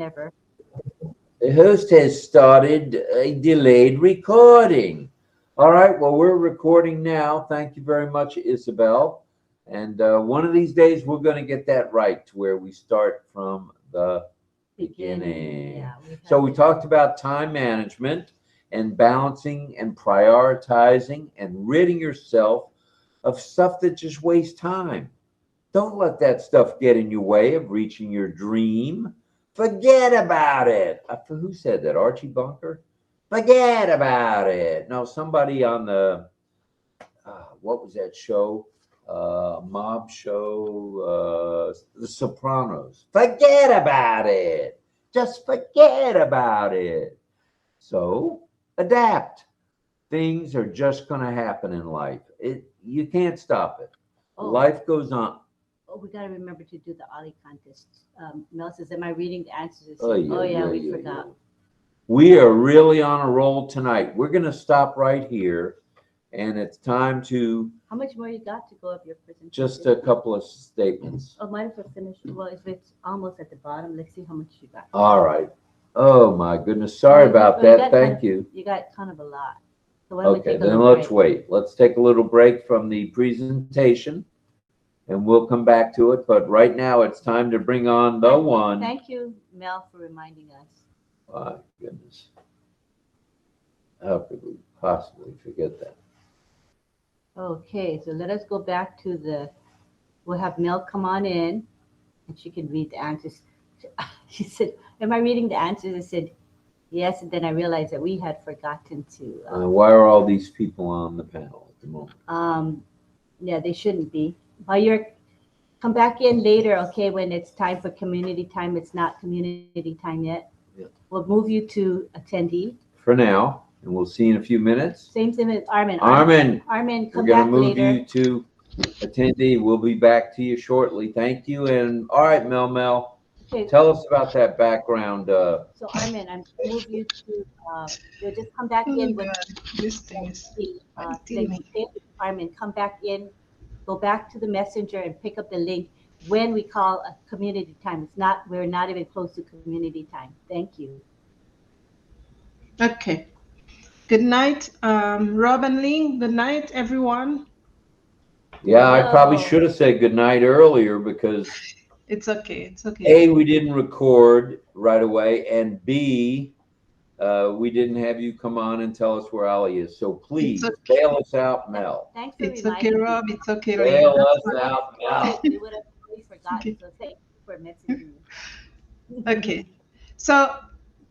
never. The host has started a delayed recording. All right, well, we're recording now. Thank you very much, Isabel. And one of these days, we're going to get that right to where we start from the beginning. Yeah, So we talked about time management and balancing and prioritizing and ridding yourself of stuff that just wastes time. Don't let that stuff get in your way of reaching your dream. Forget about it. Who said that? Archie Bunker? Forget about it. No, somebody on the, what was that show? Mob show, The Sopranos. Forget about it. Just forget about it. So adapt. Things are just going to happen in life. You can't stop it. Life goes on. Oh, we got to remember to do the Ollie contest. Mel says, am I reading the answers? We forgot. We are really on a roll tonight. We're going to stop right here, and it's time to... How much more you got to go of your presentation? Just a couple of statements. Oh, mine for finished. Well, if it's almost at the bottom, let's see how much you got. All right. Oh, my goodness. Sorry about that. Thank you. You got kind of a lot. So okay, then let's wait. Let's take a little break from the presentation, and we'll come back to it. But right now, it's time to bring on the one. Thank you, Mel, for reminding us. My goodness. How could we possibly forget that? Okay, so let us go back to we'll have Mel come on in, and she can read the answers. She said, am I reading the answers? I said, yes, and then I realized that we had forgotten to. Why are all these people on the panel at the moment? Yeah, they shouldn't be. Come back in later, okay, when it's time for community time. It's not community time yet. Yeah. We'll move you to attendee. For now, and we'll see in a few minutes. Same thing with Armin. Armin, come we're back going to move later. you to attendee. We'll be back to you shortly. Thank you. And all right, Mel, okay. Tell us about that background. So Armin, I'm going to move you to, you'll just come back in with this thing is Armin, come back in, go back to the messenger and pick up the link when we call a community time. We're not even close to community time. Thank you. Okay. Good night, Rob and Lynn. Good night, everyone. Yeah, I probably should have said good night earlier because it's okay. It's okay. A, we didn't record right away, and B, we didn't have you come on and tell us where Ali is. So please bail us out, Mel. Thanks for it's okay, Rob. It's okay. Bail us out, Mel. We would have totally forgotten. So thank you for messaging me. Okay. So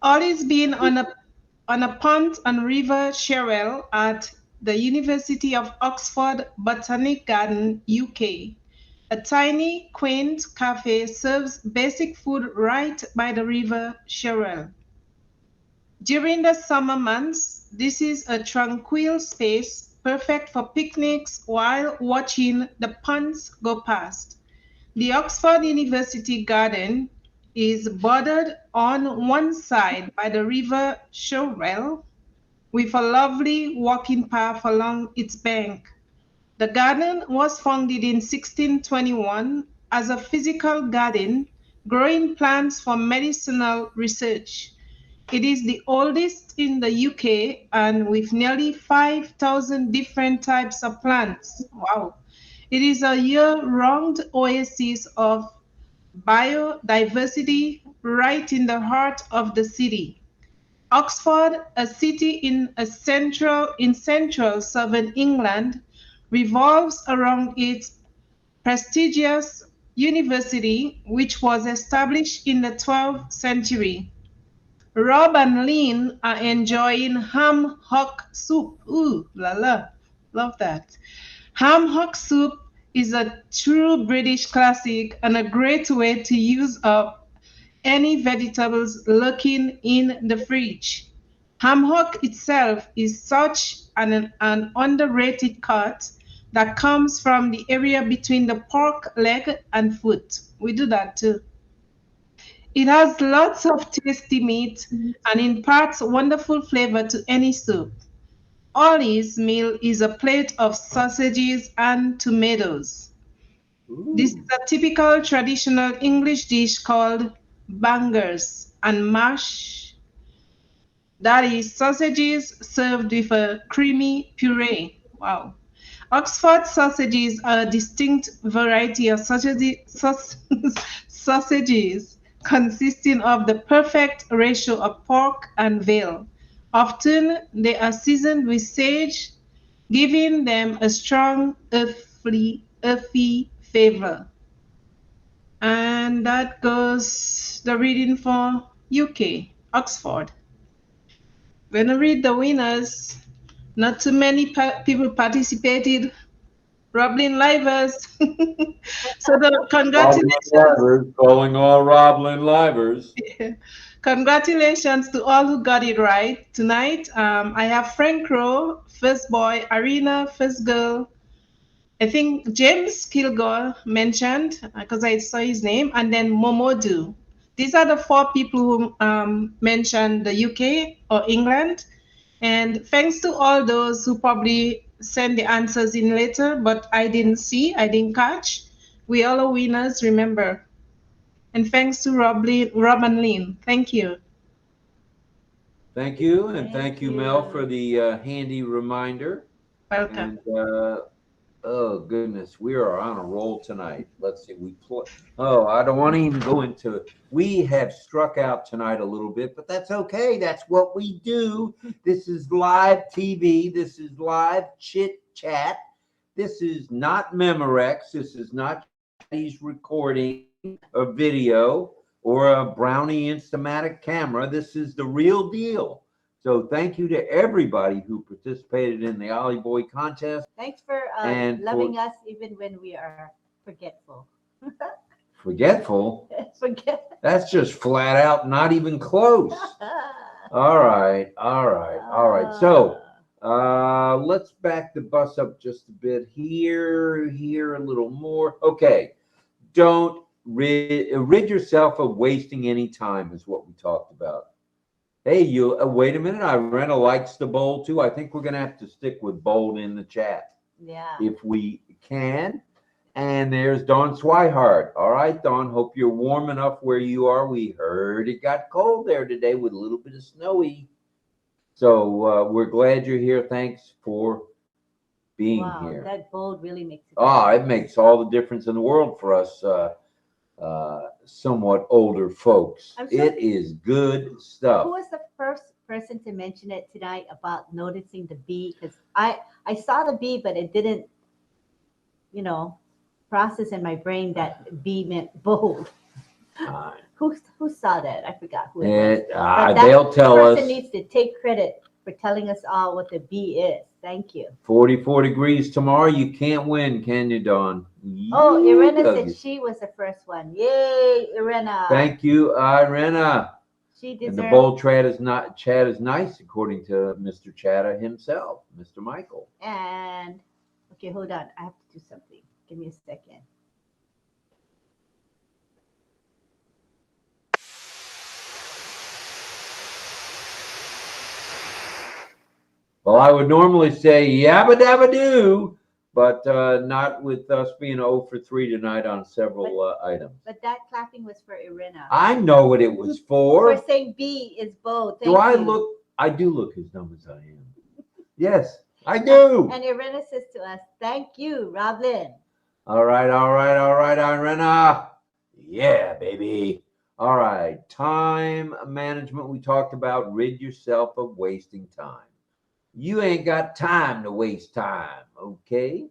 Ollie's been on a pond on River Sherwell at the University of Oxford Botanic Garden, UK. A tiny, quaint cafe serves basic food right by the River Sherwell. During the summer months, this is a tranquil space perfect for picnics while watching the ponds go past. The Oxford University Garden is bordered on one side by the River Sherwell, with a lovely walking path along its bank. The garden was founded in 1621 as a physical garden growing plants for medicinal research. It is the oldest in the UK and with nearly 5,000 different types of plants. Wow. It is a year-round oasis of biodiversity right in the heart of the city. Oxford, a city in central southern England, revolves around its prestigious university, which was established in the 12th century. Rob and Lynn are enjoying ham hock soup. Ooh, la la, love that. Ham hock soup is a true British classic and a great way to use up any vegetables lurking in the fridge. Ham hock itself is such an underrated cut that comes from the area between the pork leg and foot. We do that too. It has lots of tasty meat and imparts wonderful flavor to any soup. Ollie's meal is a plate of sausages and tomatoes. Ooh. This is a typical traditional English dish called bangers. and mashed, that is, sausages served with a creamy puree. Wow. Oxford sausages are a distinct variety of sausages consisting of the perfect ratio of pork and veal. Often they are seasoned with sage, giving them a strong earthy flavor. And that goes the reading for UK, Oxford. When I read the winners, not too many people participated. RobLynnLivers. So the congratulations, RobLynnLivers, calling all RobLynnLivers. congratulations to all who got it right tonight. I have Frank Rowe, first boy, Arena, first girl. I think James Kilgore mentioned because I saw his name, and then Momodu. These are the four people who mentioned the UK or England. And thanks to all those who probably send the answers in later, but I didn't see, I didn't catch. We all are winners, remember. And thanks to Rob and Lynn. Thank you. Thank you, and Thank thank you, Mel, you. for the handy reminder. Welcome. And oh goodness, we are on a roll tonight. Let's see, oh, I don't want to even go into it. We have struck out tonight a little bit, but that's okay. That's what we do. This is live TV. This is live chit chat. This is not Memorex. This is not Chatty's recording a video or a Brownie Instamatic camera. This is the real deal. So thank you to everybody who participated in the Ollie Boy contest. Thanks for And loving us even when we are forgetful. Forgetful? Forget. That's just flat out not even close. All right. So let's back the bus up just a bit here a little more. Okay. Don't rid yourself of wasting any time is what we talked about. Hey, you wait a minute. Irena likes the bold too. I think we're gonna have to stick with bold in the chat. Yeah. If we can. And there's Dawn Swihart. All right, Dawn, hope you're warm enough where you are. We heard it got cold there today with a little bit of snowy. So we're glad you're here. Thanks for being here. That bold really makes it. It makes all the difference in the world for us somewhat older folks. It is good stuff. Who was the first person to mention it tonight about noticing the B? Because I saw the B, but it didn't, process in my brain that B meant bold. Who saw that? I forgot who it was. They'll tell us. The person needs to take credit for telling us all what the B is. Thank you. 44 degrees tomorrow. You can't win, can you, Dawn? Oh, Irena said she was the first one. Yay, Irena. Thank you, Irena. She deserves. And the bold chat is nice, according to Mr. Chatter himself, Mr. Michael. And okay, hold on. I have to do something. Give me a second. Well, I would normally say yabba dabba doo, but not with us being 0 for 3 tonight on several items. But that clapping was for Irena. I know what it was for. For saying B is bold. I do look as dumb as I am. Yes, I do. And Irena says to us, thank you, RobLynn. All right, Irena. Yeah, baby. All right, time management we talked about. Rid yourself of wasting time. You ain't got time to waste time, okay?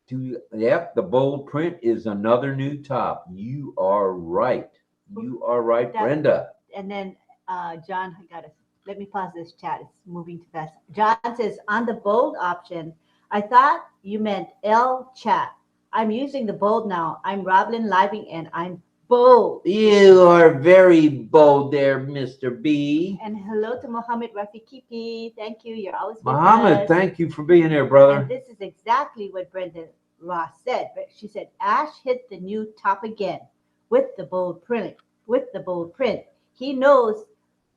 The bold print is another new top. You are right. Brenda. And then John, let me pause this chat. It's moving too fast. John says, on the bold option, I thought you meant L chat. I'm using the bold now. I'm RobLynnLiving and I'm bold. You are very bold there, Mr. B. And hello to Mohammed Rafikipi. Thank you. You're always with Mohammed, us. thank you for being here, brother. And this is exactly what Brenda Ross said. But she said, Ash hit the new top again with the bold print. He knows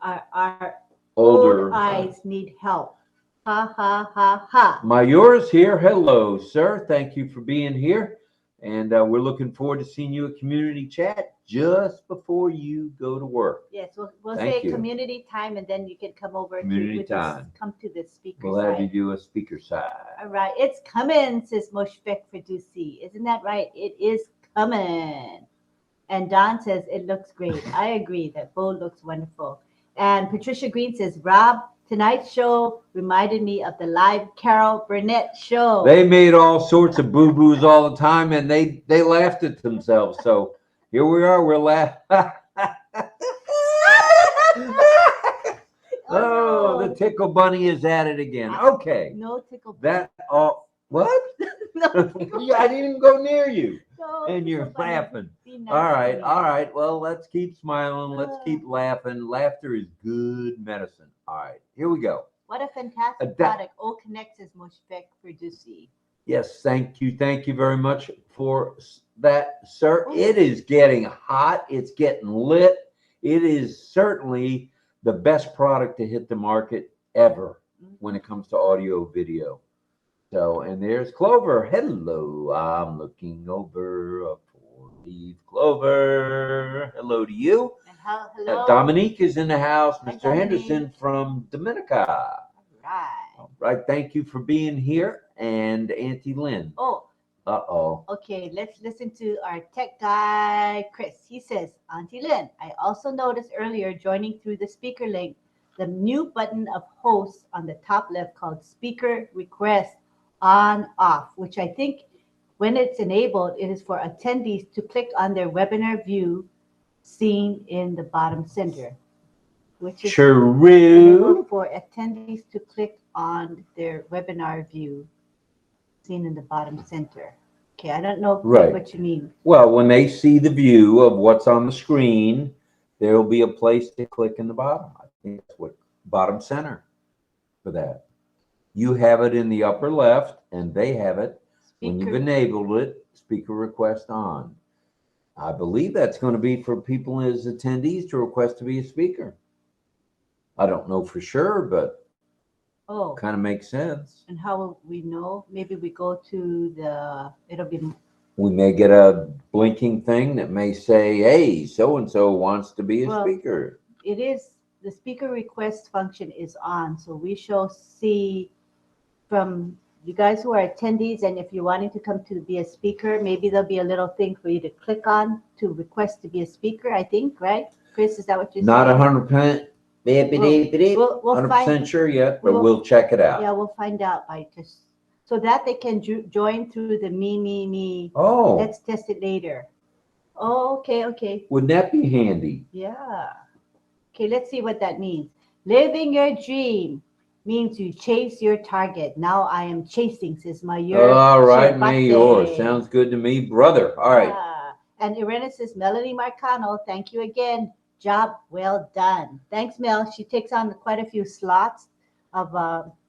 our older eyes need help. Ha, ha, ha, ha. Mayor's here. Hello, sir. Thank you for being here. And we're looking forward to seeing you at Community Chat just before you go to work. Yes, we'll Thank say you. community time, and then you can come over Community time. come to the speaker We'll have you side. do a speaker side. All right, it's coming, says Moshfek Fidusi. Isn't that right? It is coming. And Don says it looks great. I agree that bowl looks wonderful. And Patricia Green says, Rob, tonight's show reminded me of the live Carol Burnett show. They made all sorts of boo-boos all the time, and they laughed at themselves. So here we are. We're laughing. Oh, the tickle bunny is at it again. Okay. No tickle bunny. That what? No tickle Yeah, I didn't even go near you. No And you're tickle bunny. laughing. Be nice All to right, me. all right. Well, let's keep smiling. Let's keep laughing. Laughter is good medicine. All right, here we go. What a fantastic product. OConnect says Moshfek Fidusi. Yes, thank you. Thank you very much for that, sir. Oh. It is getting hot. It's getting lit. It is certainly the best product to hit the market ever when it comes to audio video. So, and there's Clover. Hello, I'm looking over a four-leaf clover. Hello to you. And hello. Dominique is in the house. Hi, Mr. Dominique. Henderson from Dominica. Right. All right, thank you for being here. And Auntie Lynn. Oh, Uh-oh. okay. Let's listen to our tech guy, Chris. He says, Auntie Lynn, I also noticed earlier joining through the speaker link, the new button of host on the top left called speaker request on off, which I think when it's enabled, it is for attendees to click on their webinar view seen in the bottom center, which is True. enabled for attendees to click on their webinar view seen in the bottom center. Okay, I don't know Right. what you mean. Well, when they see the view of what's on the screen, there will be a place to click in the bottom. I think that's what bottom center for that. You have it in the upper left, and they have it when you've enabled it, speaker request on. I believe that's going to be for people as attendees to request to be a speaker. I don't know for sure, but kind of makes sense. And how will we know? Maybe we go to We may get a blinking thing that may say, hey, so-and-so wants to be a speaker. It is, the speaker request function is on, so we shall see from you guys who are attendees, and if you're wanting to come to be a speaker, maybe there'll be a little thing for you to click on to request to be a speaker, I think, right? Chris, is that what you're saying? Not 100%. We'll 100% sure yet, but we'll check it out. Yeah, we'll find out by just so that they can join through the me. Oh. Let's test it later. Oh, okay. Wouldn't that be handy? Yeah. Okay, let's see what that means. Living your dream means you chase your target. Now I am chasing, says Mayor. All right, Mayor. Sounds good to me, brother. All right. And Irena says, Melanie Marcano, thank you again. Job well done. Thanks, Mel. She takes on quite a few slots of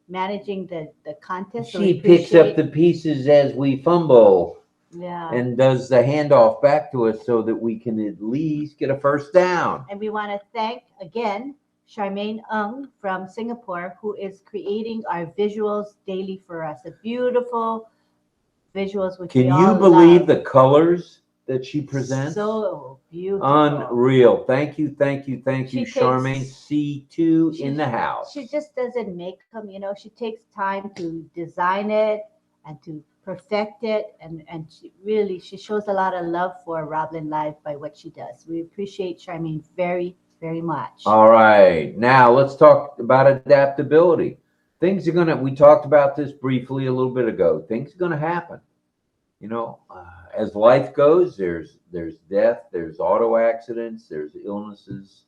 managing the contest. She picks up the pieces as we fumble. Yeah. And does the handoff back to us so that we can at least get a first down. And we want to thank again Charmaine Ng from Singapore, who is creating our visuals daily for us. The beautiful visuals which Can you believe the colors that she presents? So beautiful. Unreal. Thank you, Charmaine. C2 in the house. She just doesn't make them, she takes time to design it and to perfect it, and she shows a lot of love for RobLynnLive by what she does. We appreciate Charmaine very, very much. All right, now let's talk about adaptability. Things are gonna, we talked about this briefly a little bit ago. Things are gonna happen. As life goes, there's death, there's auto accidents, there's illnesses,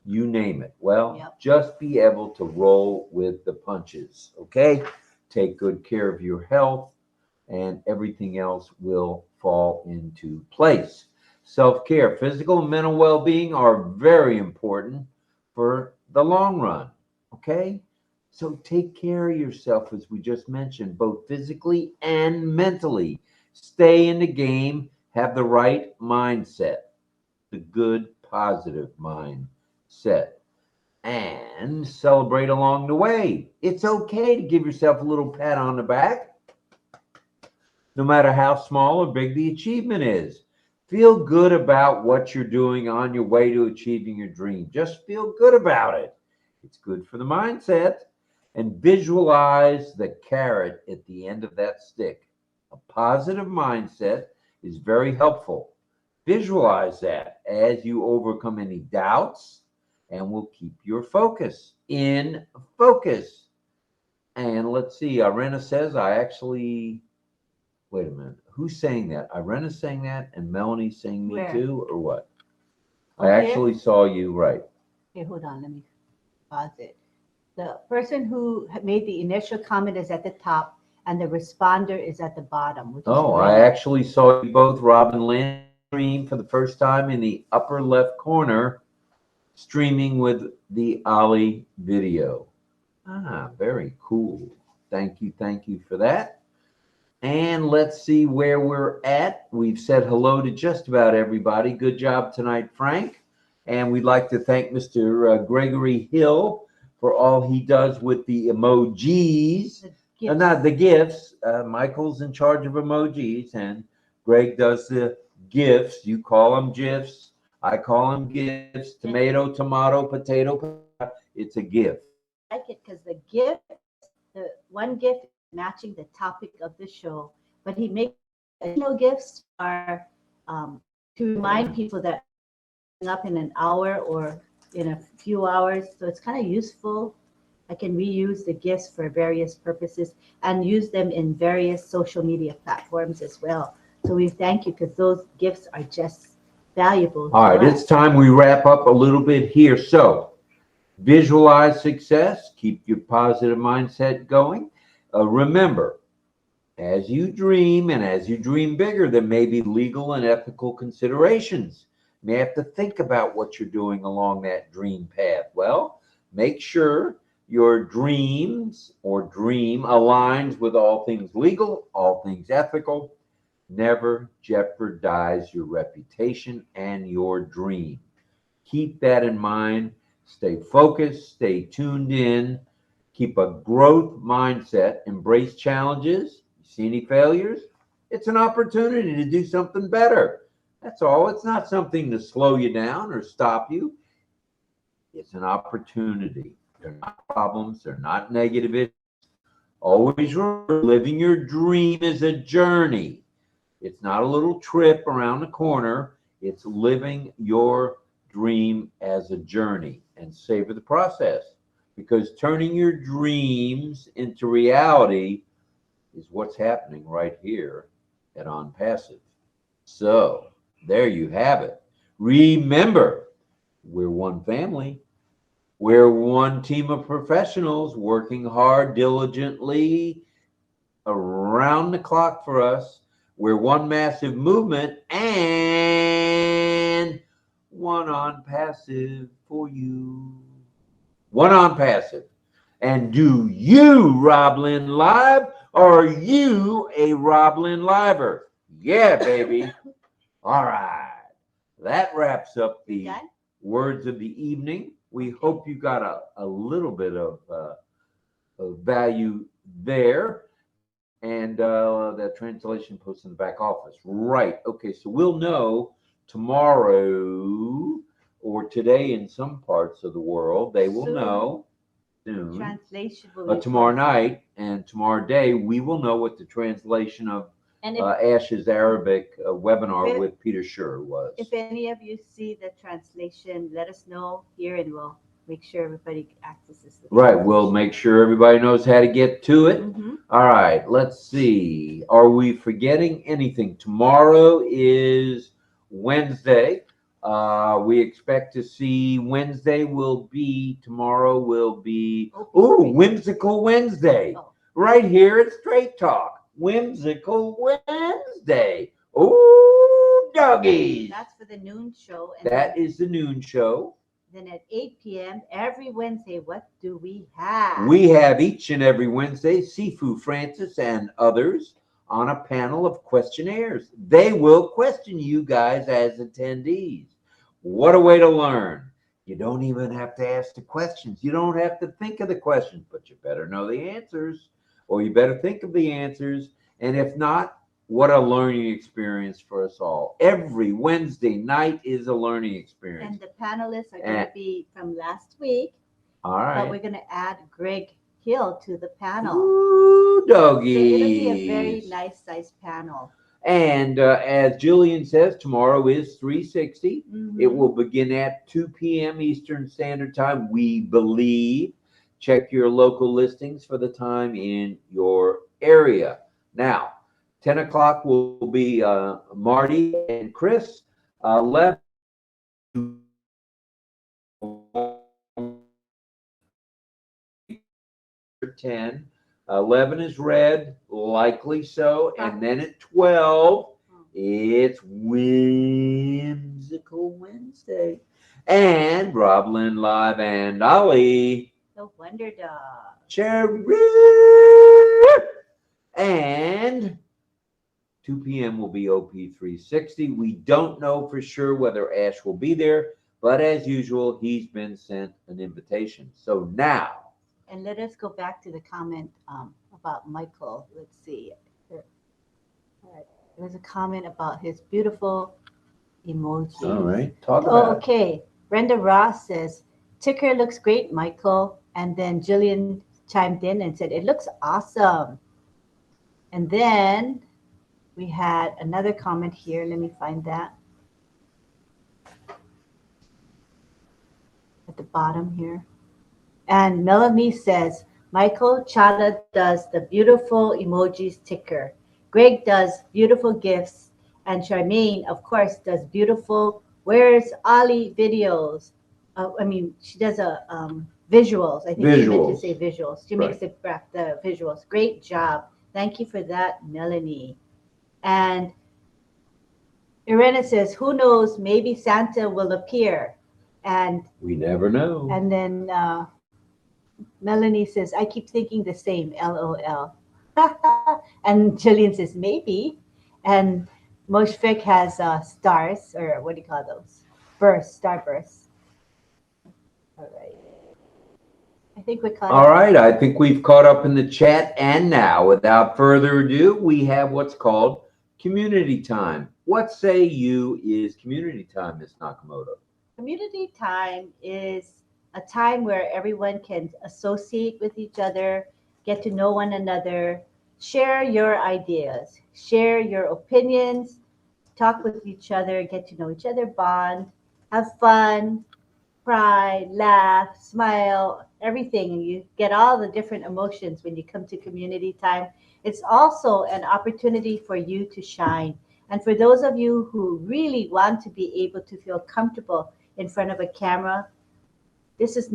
you name it. Well, just be able to roll with the punches, okay? Take good care of your health, and everything else will fall into place. Self-care, physical and mental well-being are very important for the long run, okay? So take care of yourself, as we just mentioned, both physically and mentally. Stay in the game, have the right mindset, the good, positive mindset, and celebrate along the way. It's okay to give yourself a little pat on the back. no matter how small or big the achievement is. Feel good about what you're doing on your way to achieving your dream. Just feel good about it. It's good for the mindset. And visualize the carrot at the end of that stick. A positive mindset is very helpful. Visualize that as you overcome any doubts and will keep your focus in focus. And let's see, Irena says, I actually, wait a minute, who's saying that? Irena's saying that and Melanie's saying me Where? too, or what? Oh, I here? actually saw you, right. Okay, hold on. Let me pause it. The person who made the initial comment is at the top, and the responder is at the bottom. Which Oh, is I actually saw you both, RobLynn, stream for the first time in the upper left corner, streaming with the Ollie video. Ah, very cool. Thank you for that. And let's see where we're at. We've said hello to just about everybody. Good job tonight, Frank. And we'd like to thank Mr. Gregory Hill for all he does with the emojis. Not the gifts. Michael's in charge of emojis, and Greg does the gifts. You call them GIFs. I call them gifts. Tomato, tomato, potato. It's a gift. I like it because the gift, the one gift is matching the topic of the show, but he makes additional gifts are to remind people that up in an hour or in a few hours. So it's kind of useful. I can reuse the gifts for various purposes and use them in various social media platforms as well. So we thank you because those gifts are just valuable. All right, it's time we wrap up a little bit here. So visualize success, keep your positive mindset going. Remember, as you dream and as you dream bigger, there may be legal and ethical considerations. You may have to think about what you're doing along that dream path. Well, make sure your dreams or dream aligns with all things legal, all things ethical. Never jeopardize your reputation and your dream. Keep that in mind. Stay focused, stay tuned in, keep a growth mindset, embrace challenges. You see any failures? It's an opportunity to do something better. That's all. It's not something to slow you down or stop you. It's an opportunity. They're not problems. They're not negative issues. Always remember, living your dream is a journey. It's not a little trip around the corner. It's living your dream as a journey, and savor the process, because turning your dreams into reality is what's happening right here at ONPASSIVE. So there you have it. Remember, we're one family. We're one team of professionals working hard, diligently, around the clock for us. We're one massive movement and one ONPASSIVE for you. One ONPASSIVE. And do you RobLynnLive, or are you a RobLynnLiver? Yeah, baby. All right. That wraps up the words of the evening. We hope you got a little bit of value there. And that translation post in the back office. Right. Okay. So we'll know tomorrow or today in some parts of the world. They will know soon. Translation will be tomorrow night and tomorrow day, we will know what the translation of Ash's Arabic webinar with Peter Schur was. If any of you see the translation, let us know here and we'll make sure everybody accesses the Right. We'll make sure everybody knows how to get to it. All right. Let's see. Are we forgetting anything? Tomorrow is Wednesday. We expect to see tomorrow will be, Whimsical Wednesday. Right here at Straight Talk. Whimsical Wednesday. Oh, doggies. That's for the noon show. And that is the noon show. Then at 8 p.m. every Wednesday, what do we have? We have each and every Wednesday Sifu Francis and others on a panel of questionnaires. They will question you guys as attendees. What a way to learn. You don't even have to ask the questions. You don't have to think of the questions, but you better know the answers, or you better think of the answers. And if not, What a learning experience for us all. Every Wednesday night is a learning experience. And the panelists are going to be from last week, All but we're right. going to add Greg Hill to the panel. Ooh, So it'll doggies. be a very nice sized panel. And as Jillian says, tomorrow is 360. Mhm. It will begin at 2 p.m. Eastern Standard Time, we believe. Check your local listings for the time in your area. Now, 10 o'clock will be Marty and Chris. 11 10. 11 is red, likely so. And then at 12, it's Whimsical Wednesday. And RobLynnLive and Ollie. The Wonder Dog. Cherry. And 2 p.m. will be OP360. We don't know for sure whether Ash will be there, but as usual, he's been sent an invitation. So now. And let us go back to the comment about Michael. Let's see. All right. There was a comment about his beautiful emoji. All right. Talk Oh, about it. okay. Brenda Ross says, ticker looks great, Michael. And then Jillian chimed in and said, it looks awesome. And then we had another comment here. Let me find that. At the bottom here. And Melanie says, Michael Chada does the beautiful emojis ticker. Greg does beautiful gifts. And Charmaine, of course, does beautiful Where's Ollie videos. She does visuals. I think she meant to say visuals. She makes the visuals. Great job. Thank you for that, Melanie. And Irena says, who knows, maybe Santa will appear. And we never know. And then Melanie says, I keep thinking the same, LOL. And Jillian says, maybe. And Moshfik has stars, or what do you call those? Starbursts. All right. I think we're caught up. All right. I think we've caught up in the chat. And now, without further ado, we have what's called community time. What say you is community time, Ms. Nakamoto? Community time is a time where everyone can associate with each other, get to know one another, share your ideas, share your opinions, talk with each other, get to know each other, bond, have fun, cry, laugh, smile, everything. You get all the different emotions when you come to community time. It's also an opportunity for you to shine. And for those of you who really want to be able to feel comfortable in front of a camera, there's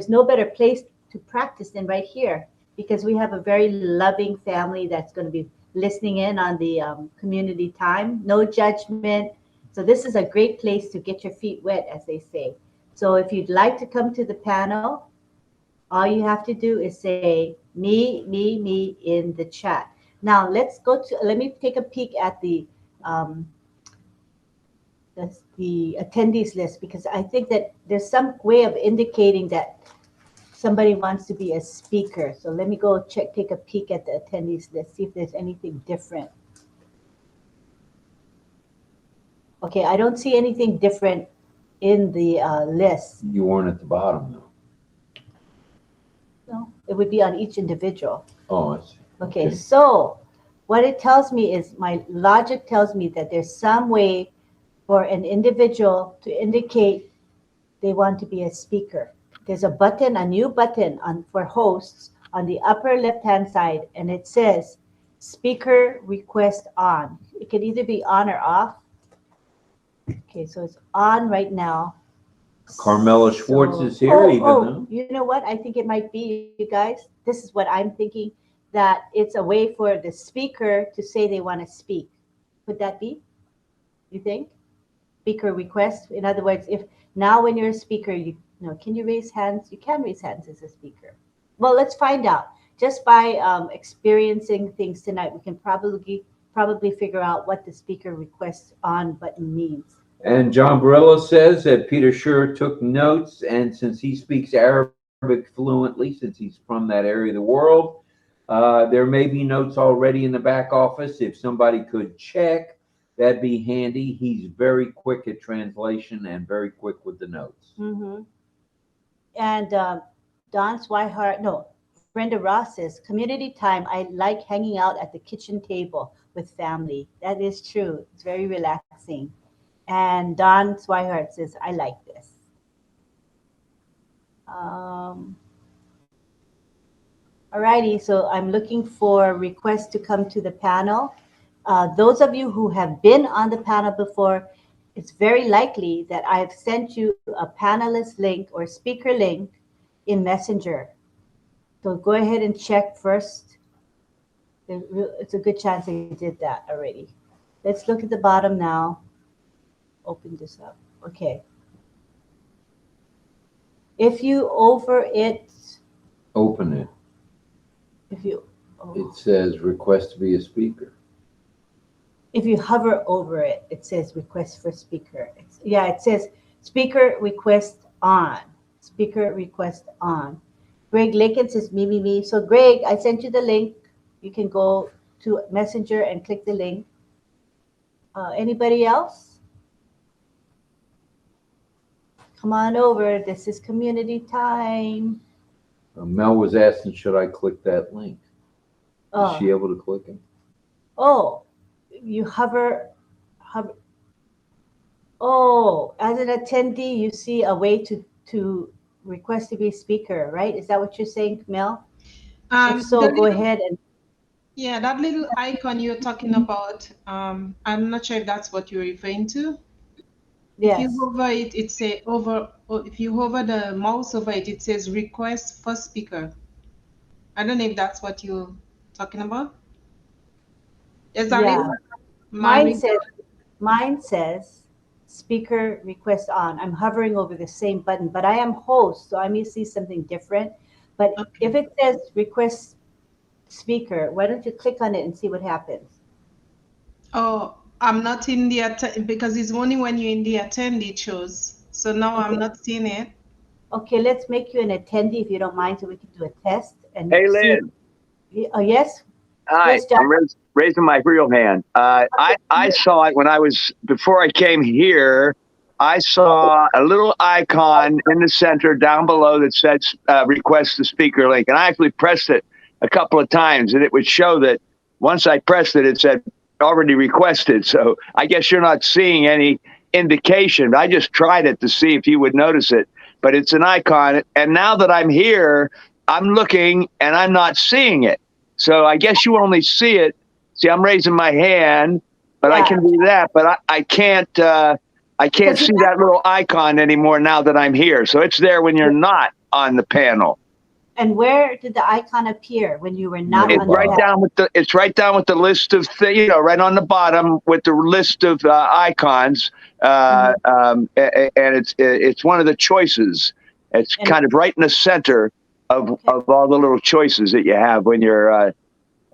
no better place to practice than right here, because we have a very loving family that's going to be listening in on the community time. No judgment. So this is a great place to get your feet wet, as they say. So if you'd like to come to the panel, all you have to do is say me, me, me in the chat. Now let me take a peek at the attendees list, because I think that there's some way of indicating that somebody wants to be a speaker. So let me go take a peek at the attendees list, see if there's anything different. Okay, I don't see anything different in the list. You weren't at the bottom, though. No, it would be on each individual. Oh, I see. Okay, so what it tells me is, my logic tells me that there's some way for an individual to indicate they want to be a speaker. There's a new button for hosts on the upper left-hand side, and it says speaker request on. It can either be on or off. Okay, so it's on right now. Carmela Schwartz is here, though. You know what? I think it might be, you guys. This is what I'm thinking, that it's a way for the speaker to say they want to speak. Could that be? You think? Speaker request. In other words, if now when you're a speaker, can you raise hands? You can raise hands as a speaker. Well, let's find out. Just by experiencing things tonight, we can probably figure out what the speaker request on button means. And John Barillo says that Peter sure took notes, and since he speaks Arabic fluently, since he's from that area of the world, There may be notes already in the back office. If somebody could check, that'd be handy. He's very quick at translation and very quick with the notes. Mm-hmm. And Don Swihart, no, Brenda Ross says, community time. I like hanging out at the kitchen table with family. That is true. It's very relaxing. And Don Swihart says, I like this. Alrighty, so I'm looking for requests to come to the panel. Those of you who have been on the panel before, it's very likely that I have sent you a panelist link or speaker link in Messenger. So go ahead and check first. It's a good chance I did that already. Let's look at the bottom now. Open this up. Okay. If you over it, Open it. if you It says request to be a speaker. if you hover over it, it says request for speaker. It says speaker request on. Speaker request on. Greg Lakin says me. So Greg, I sent you the link. You can go to Messenger and click the link. Anybody else? Come on over. This is community time. Mel was asking, should I click that link? Is she able to click it? Oh, you hover. Oh, as an attendee, you see a way to request to be speaker, right? Is that what you're saying, Mel? If so, go ahead and. Yeah, that little icon you're talking about, I'm not sure if that's what you're referring to. Yes. If you hover it, it say if you hover the mouse over it, it says request for speaker. I don't know if that's what you're talking about. Is that Yeah. it? Mine says speaker request on. I'm hovering over the same button, but I am host, so I may see something different. But Okay. if it says request speaker, why don't you click on it and see what happens? Oh, I'm not in the because it's only when you're in the attendee it shows. So now I'm not seeing it. Okay, let's make you an attendee if you don't mind, so we can do a test and Hey, see. Lynn. Oh, yes. Hi, Yes, John. I'm raising my real hand. I saw it when before I came here, I saw a little icon in the center down below that said request the speaker link. And I actually pressed it a couple of times and it would show that once I pressed it, it said already requested. So I guess you're not seeing any indication. I just tried it to see if you would notice it, but it's an icon. And now that I'm here, I'm looking and I'm not seeing it. So I guess you only see it. See, I'm raising my hand, but I can do that. But I can't see that little icon anymore now that I'm here. So it's there when you're not on the panel. And where did the icon appear when you were not It's on the right panel? down with it's right down with the list of right on the bottom with the list of icons. And it's one of the choices. It's kind of right in the center of all the little choices that you have when you're.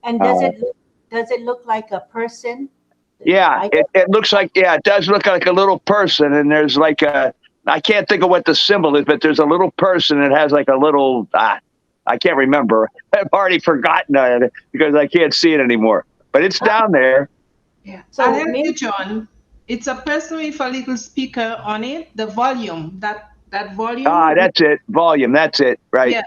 And does it look like a person? Yeah, it looks like, it does look like a little person. And there's like I can't think of what the symbol is, but there's a little person that has like a little, I can't remember. I've already forgotten it because I can't see it anymore. But it's down there. Yeah. So I'll help you, John. It's a person with a little speaker on it. The volume, that volume. That's it. Volume. That's it. Right. Yeah.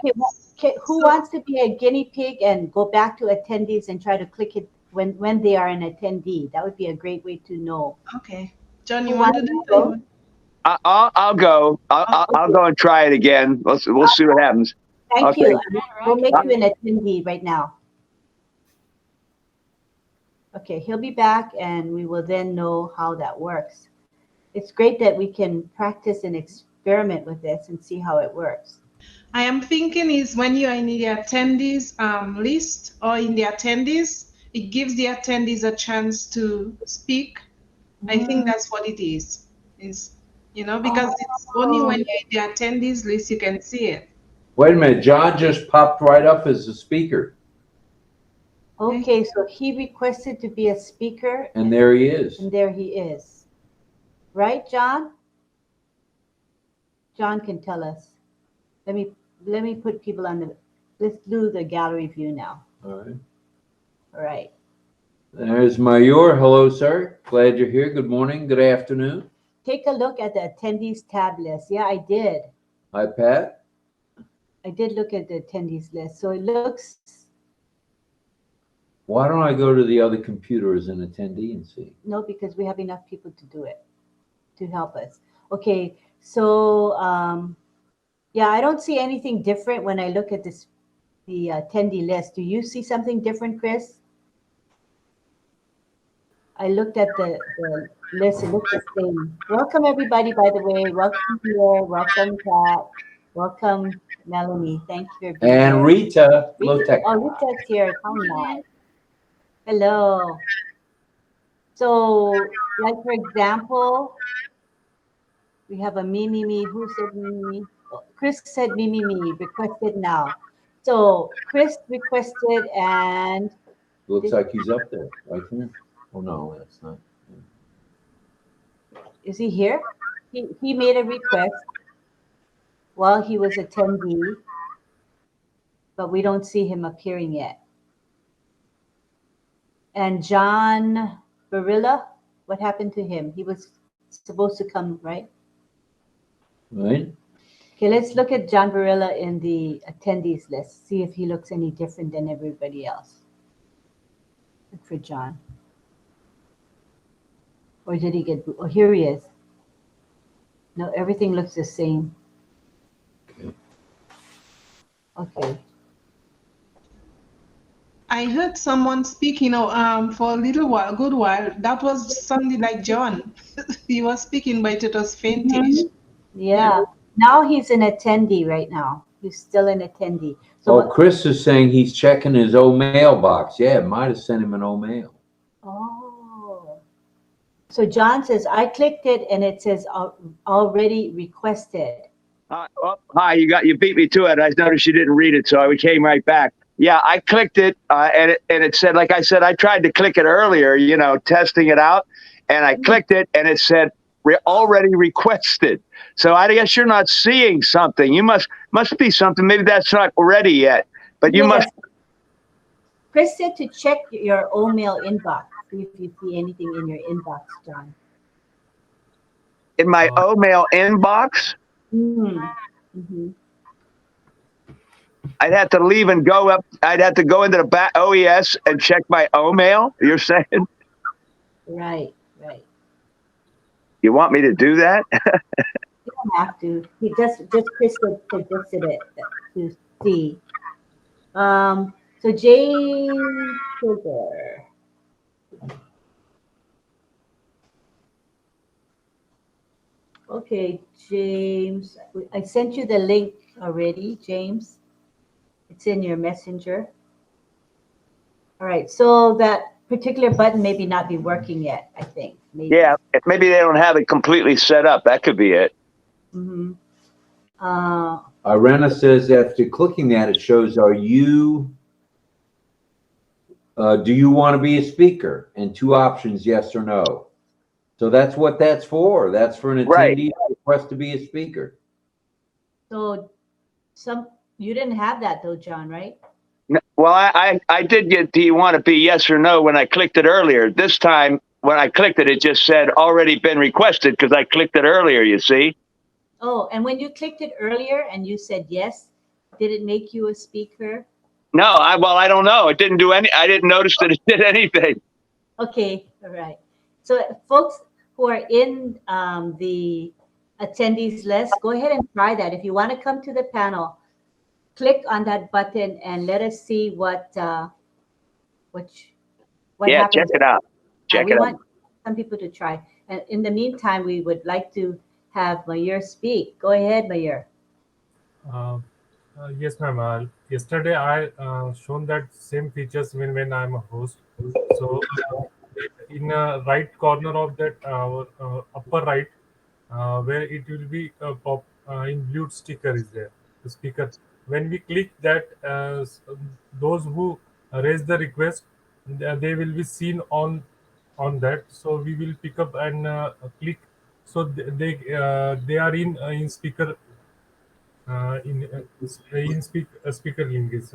Okay, who wants to be a guinea pig and go back to attendees and try to click it when they are an attendee? That would be a great way to know. Okay, John, you want to do it? I'll go. I'll go and try it again. We'll see what happens. Thank you. We'll make you an attendee right now. Okay, he'll be back and we will then know how that works. It's great that we can practice and experiment with this and see how it works. I am thinking is when you are in the attendees list or in the attendees, it gives the attendees a chance to speak. I think that's what it is because it's only when you're in the attendees list you can see it. Wait a minute, John just popped right up as a speaker. Okay, so he requested to be a speaker. And there he is. And there he is. Right, John? John can tell us. Let me put people on let's do the gallery view now. All right. All right. There's Mayor. Hello, sir. Glad you're here. Good morning. Good afternoon. Take a look at the attendees tab list. Yeah, I did. Hi, Pat. I did look at the attendees list. So it looks, Why don't I go to the other computer as an attendee and see? no, because we have enough people to do it, to help us. Okay, so yeah, I don't see anything different when I look at this, the attendee list. Do you see something different, Chris? I looked at the list. It looks the same. Welcome, everybody, by the way. Welcome, Pierre. Welcome, Pat. Welcome, Melanie. Thank you for being And here. Rita. Hello, Rita, Tech. oh, Rita's here. Come on. Hello. So, like, for example, we have a me. Who said me? Oh, Chris said me, requested now. So, Chris requested, and Looks like he's up there, right there. Oh, no, that's not. is he here? He made a request while he was attendee, but we don't see him appearing yet. And John Barilla, what happened to him? He was supposed to come, right? Right? Okay, let's look at John Barilla in the attendees list, see if he looks any different than everybody else. Look for John. Or did he get, oh, here he is. No, everything looks the same. Okay. Okay. I heard someone speak, for a little while, good while. That was somebody like John. He was speaking, but it was faintish. Yeah. Now he's an attendee right now. He's still an attendee. So Oh, Chris is saying he's checking his old mailbox. Yeah, it might have sent him an old mail. Oh. So John says, I clicked it and it says already requested. Hi, you beat me to it. I noticed you didn't read it, so I came right back. Yeah, I clicked it, and it said, like I said, I tried to click it earlier, testing it out, and I clicked it, and it said already requested. So I guess you're not seeing something. You must be something. Maybe that's not ready yet, but you must. Chris said to check your mail inbox, see if you see anything in your inbox, John. In my mail inbox? Mm-hmm. I'd have to leave and go up. I'd have to go into the OES and check my mail. You're saying? Right. You want me to do that? You don't have to. He just Chris suggested it to see. So James Sugar. Okay, James. I sent you the link already, James. It's in your messenger. All right, so that particular button maybe not be working yet, I think. Maybe. Yeah, maybe they don't have it completely set up. That could be it. Mm-hmm. Irena says after clicking that, it shows, do you want to be a speaker? And 2 options, yes or no. So that's what that's for. That's for an attendee to request to be a speaker. So you didn't have that though, John, right? Well, I did get, do you want to be yes or no when I clicked it earlier. This time, when I clicked it, it just said already been requested because I clicked it earlier, you see? Oh, and when you clicked it earlier and you said yes, did it make you a speaker? No, I don't know. It didn't do I didn't notice that it did anything. Okay, all right. So folks who are in the attendees list, go ahead and try that. If you want to come to the panel, click on that button and let us see what happens. Check it out. We want some people to try. And in the meantime, we would like to have Mayor speak. Go ahead, Mayor. Yes, ma'am. Yesterday I shown that same features when I'm a host. So in the right corner of that upper right, where it will be pop in blue sticker is there. The speaker. When we click that, those who raise the request, they will be seen on that. So we will pick up and click. So they are in speaker. In speaker link is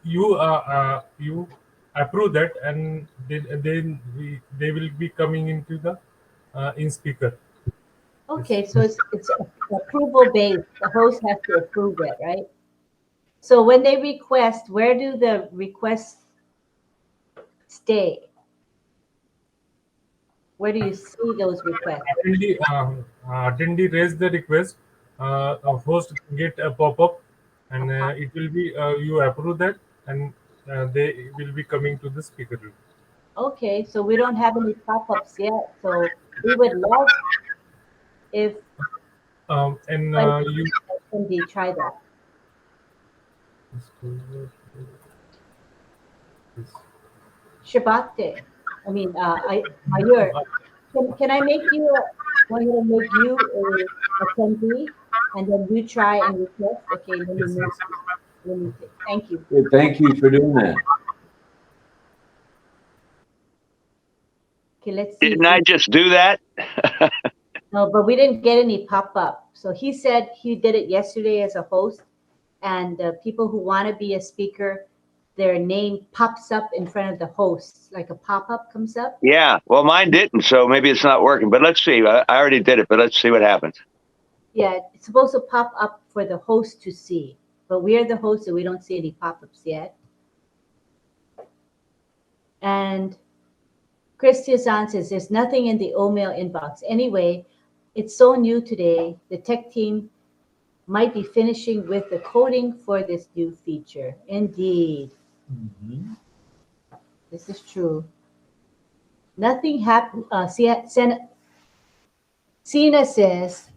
you approve that, and they will be coming into the in speaker. Okay, so it's approval based. The host has to approve it, right? So when they request, where do the requests stay? Where do you see those requests? Attendee raise the request, a host get a pop-up, and it will be you approve that, and they will be coming to the speaker room. Okay, so we don't have any pop-ups yet. So we would love if And you somebody try that. Shabakte. I mean, Mayur, can I make you, go ahead and make you a attendee and then you try and request? Okay, let me Yes, move. yes. Let me thank you. Well, thank you for doing that. Okay, let's see. Didn't I just do that? No, but we didn't get any pop-up. So he said he did it yesterday as a host, and the people who want to be a speaker, their name pops up in front of the host, like a pop-up comes up. Yeah. Well, mine didn't, so maybe it's not working. But let's see. I already did it, but let's see what happens. Yeah, it's supposed to pop up for the host to see, but we are the host, so we don't see any pop-ups yet. And Christian says there's nothing in the OMail inbox. Anyway, it's so new today. The tech team might be finishing with the coding for this new feature. Indeed, this is true. Nothing happened. Sina says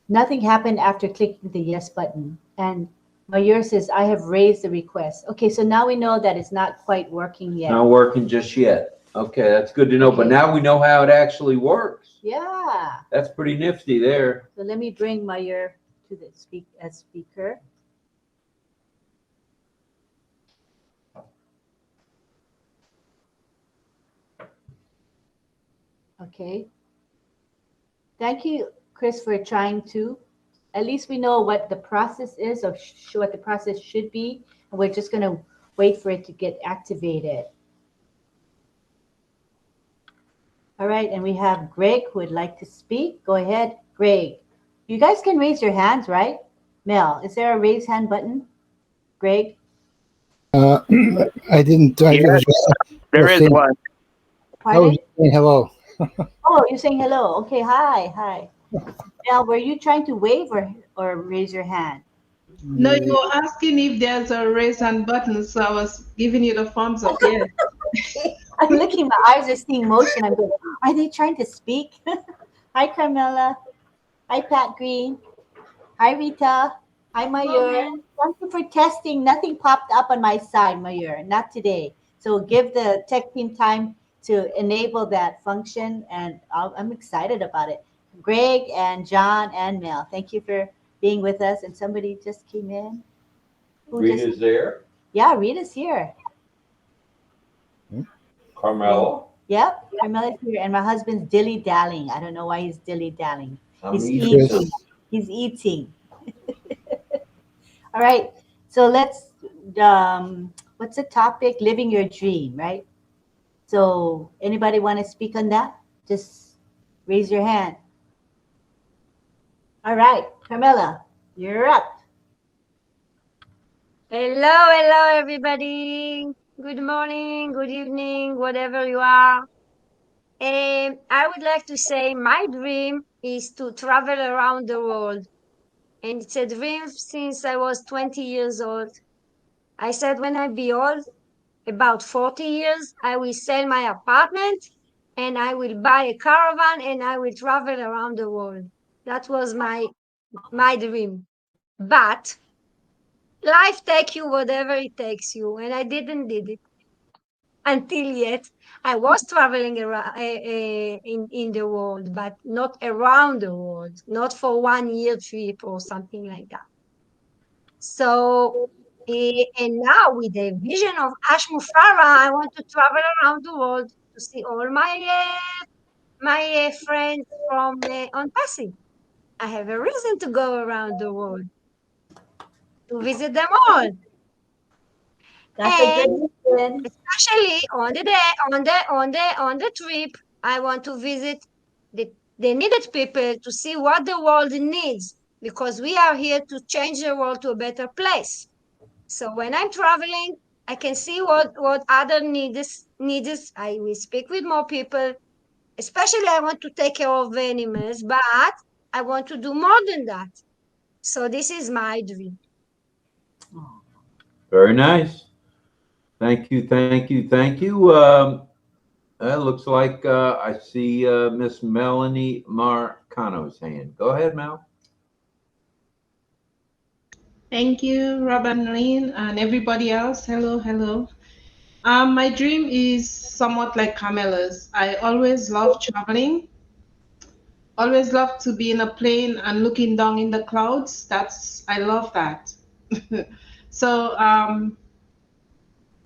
nothing happened after clicking the yes button. And Mayur says, I have raised the request. Okay, so now we know that it's not quite working yet. Not working just yet. Okay, that's good to know. But Okay. now we know how it actually works. Yeah. That's pretty nifty there. So let me bring Mayur to the speaker. Okay. Thank you, Chris, for trying to. At least we know what the process is, or what the process should be, and we're just going to wait for it to get activated. All right, and we have Greg who would like to speak. Go ahead, Greg. You guys can raise your hands, right? Mel, is there a raise hand button? Greg? I didn't. I Yes, there is one. I was Pardon? saying hello. Oh, you're saying hello. Okay, hi. Mel, were you trying to wave or raise your hand? No, you were asking if there's a raise hand button, so I was giving you the thumbs up. Yes. I'm looking, my eyes are seeing motion. I'm going, are they trying to speak? Hi, Carmela. Hi, Pat Green. Hi, Rita. Hi, Mayur. Thank you for testing. Nothing popped up on my side, Mayur. Not today. So give the tech team time to enable that function, and I'm excited about it. Greg and John and Mel, thank you for being with us. And somebody just came in. Rita's there. Yeah, Rita's here. Carmelo. Yep, Carmela's here, and my husband's dilly-dallying. I don't know why he's dilly-dallying. He's eating. eating. He's eating. All right, so let's, what's the topic? Living your dream, right? So anybody want to speak on that? Just raise your hand. All right, Carmela, you're up. Hello, everybody. Good morning, good evening, whatever you are. I would like to say my dream is to travel around the world. And it's a dream since I was 20 years old. I said when I be old, about 40 years, I will sell my apartment and I will buy a caravan and I will travel around the world. That was my dream. But life take you whatever it takes you, and I didn't did it until yet. I was traveling around in the world, but not around the world, not for 1 year trip or something like that. So, and now with the vision of Ash Mufara, I want to travel around the world to see all my friends from ONPASSIVE. I have a reason to go around the world to visit them all. That's a And good reason. especially on the trip, I want to visit the needed people to see what the world needs, because we are here to change the world to a better place. So when I'm traveling, I can see what other needs. I will speak with more people. Especially, I want to take care of animals, but I want to do more than that. So this is my dream. Very nice. Thank you, thank you, thank you. It looks like I see Miss Melanie Marcano's hand. Go ahead, Mel. Thank you, RobLynn, and everybody else. Hello, hello. My dream is somewhat like Camela's. I always love traveling. Always love to be in a plane and looking down in the clouds. I love that. So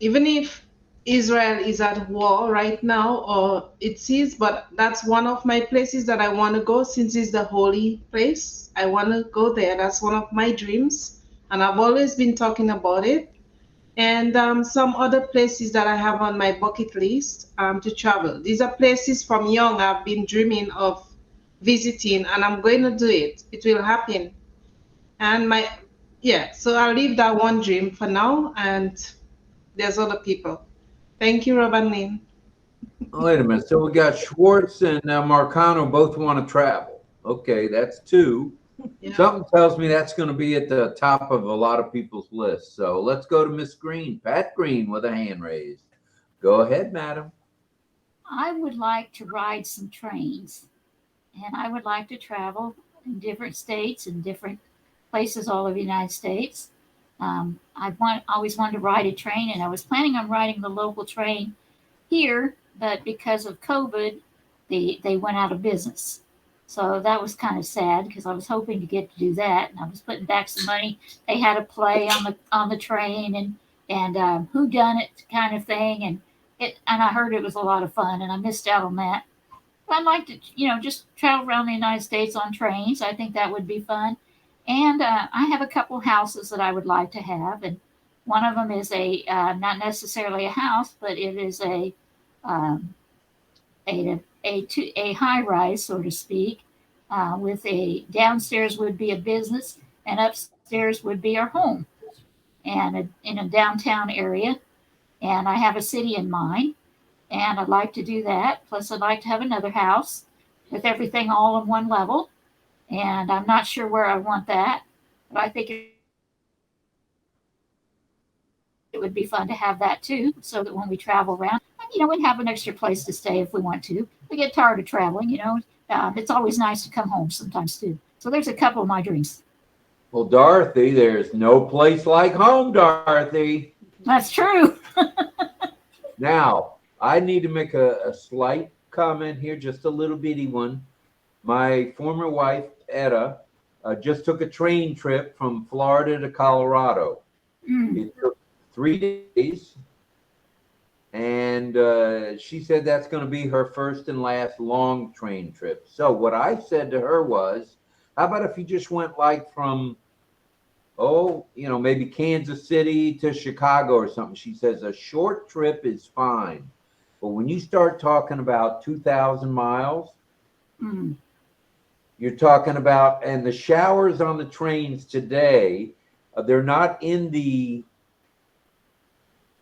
even if Israel is at war right now, or it is, but that's one of my places that I want to go, since it's the holy place. I want to go there. That's one of my dreams, and I've always been talking about it. And some other places that I have on my bucket list to travel. These are places from young I've been dreaming of visiting, and I'm going to do it. It will happen. And so I'll leave that one dream for now, and there's other people. Thank you, RobLynn. Wait a minute. So we got Schwartz and Marcano both want to travel. Okay, that's two. Yeah. Something tells me that's going to be at the top of a lot of people's list. So let's go to Miss Green, Pat Green, with a hand raised. Go ahead, madam. I would like to ride some trains, and I would like to travel in different states and different places all over the United States. Always wanted to ride a train, and I was planning on riding the local train here, but because of COVID, they went out of business. So that was kind of sad, because I was hoping to get to do that, and I was putting back some money. They had a play on the train and who done it kind of thing, and I heard it was a lot of fun, and I missed out on that. But I'd like to just travel around the United States on trains. I think that would be fun. And I have a couple houses that I would like to have, and one of them is not necessarily a house, but it is a high rise, so to speak, with a downstairs would be a business, and upstairs would be our home, and in a downtown area. And I have a city in mind, and I'd like to do that. Plus, I'd like to have another house with everything all on one level, and I'm not sure where I want that, but I think it would be fun to have that too, so that when we travel around, we'd have an extra place to stay if we want to. We get tired of traveling, it's always nice to come home sometimes too. So there's a couple of my dreams. Well, Dorothy, there's no place like home, Dorothy. That's true. Now, I need to make a slight comment here, just a little bitty one. My former wife, Etta, just took a train trip from Florida to Colorado. It took 3 days, and she said that's going to be her first and last long train trip. So what I said to her was, how about if you just went like from, maybe Kansas City to Chicago or something? She says a short trip is fine. But when you start talking about 2,000 miles, you're talking about, and the showers on the trains today, they're not in the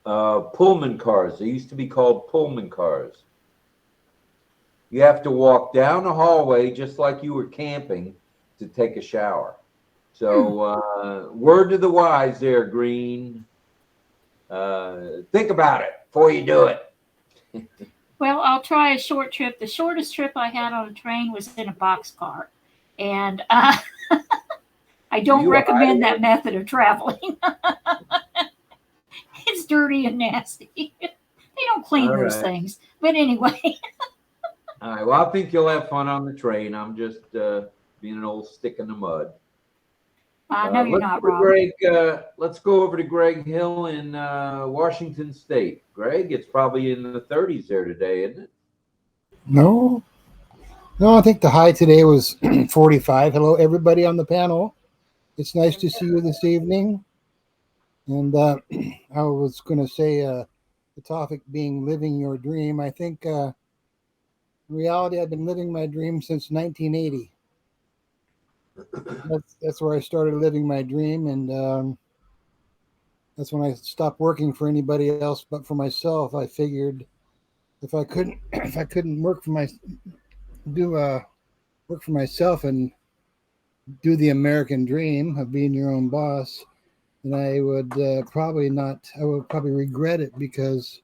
Pullman cars. They used to be called Pullman cars. You have to walk down a hallway just like you were camping to take a shower. So word to the wise there, Green. Think about it before you do it. Well, I'll try a short trip. The shortest trip I had on a train was in a boxcar. And I don't recommend that method of traveling. It's dirty and nasty. They don't clean those things. But anyway. All right. Well, I think you'll have fun on the train. I'm just being an old stick in the mud. No, you're not, Rob. Greg, let's go over to Greg Hill in Washington State. Greg, it's probably in the 30s there today, isn't it? No, I think the high today was 45. Hello, everybody on the panel. It's nice to see you this evening. And I was going to say the topic being living your dream. I think in reality, I've been living my dream since 1980. That's where I started living my dream, and that's when I stopped working for anybody else but for myself. I figured if I couldn't if I couldn't do work for myself and do the American dream of being your own boss, then I would probably not. I would probably regret it because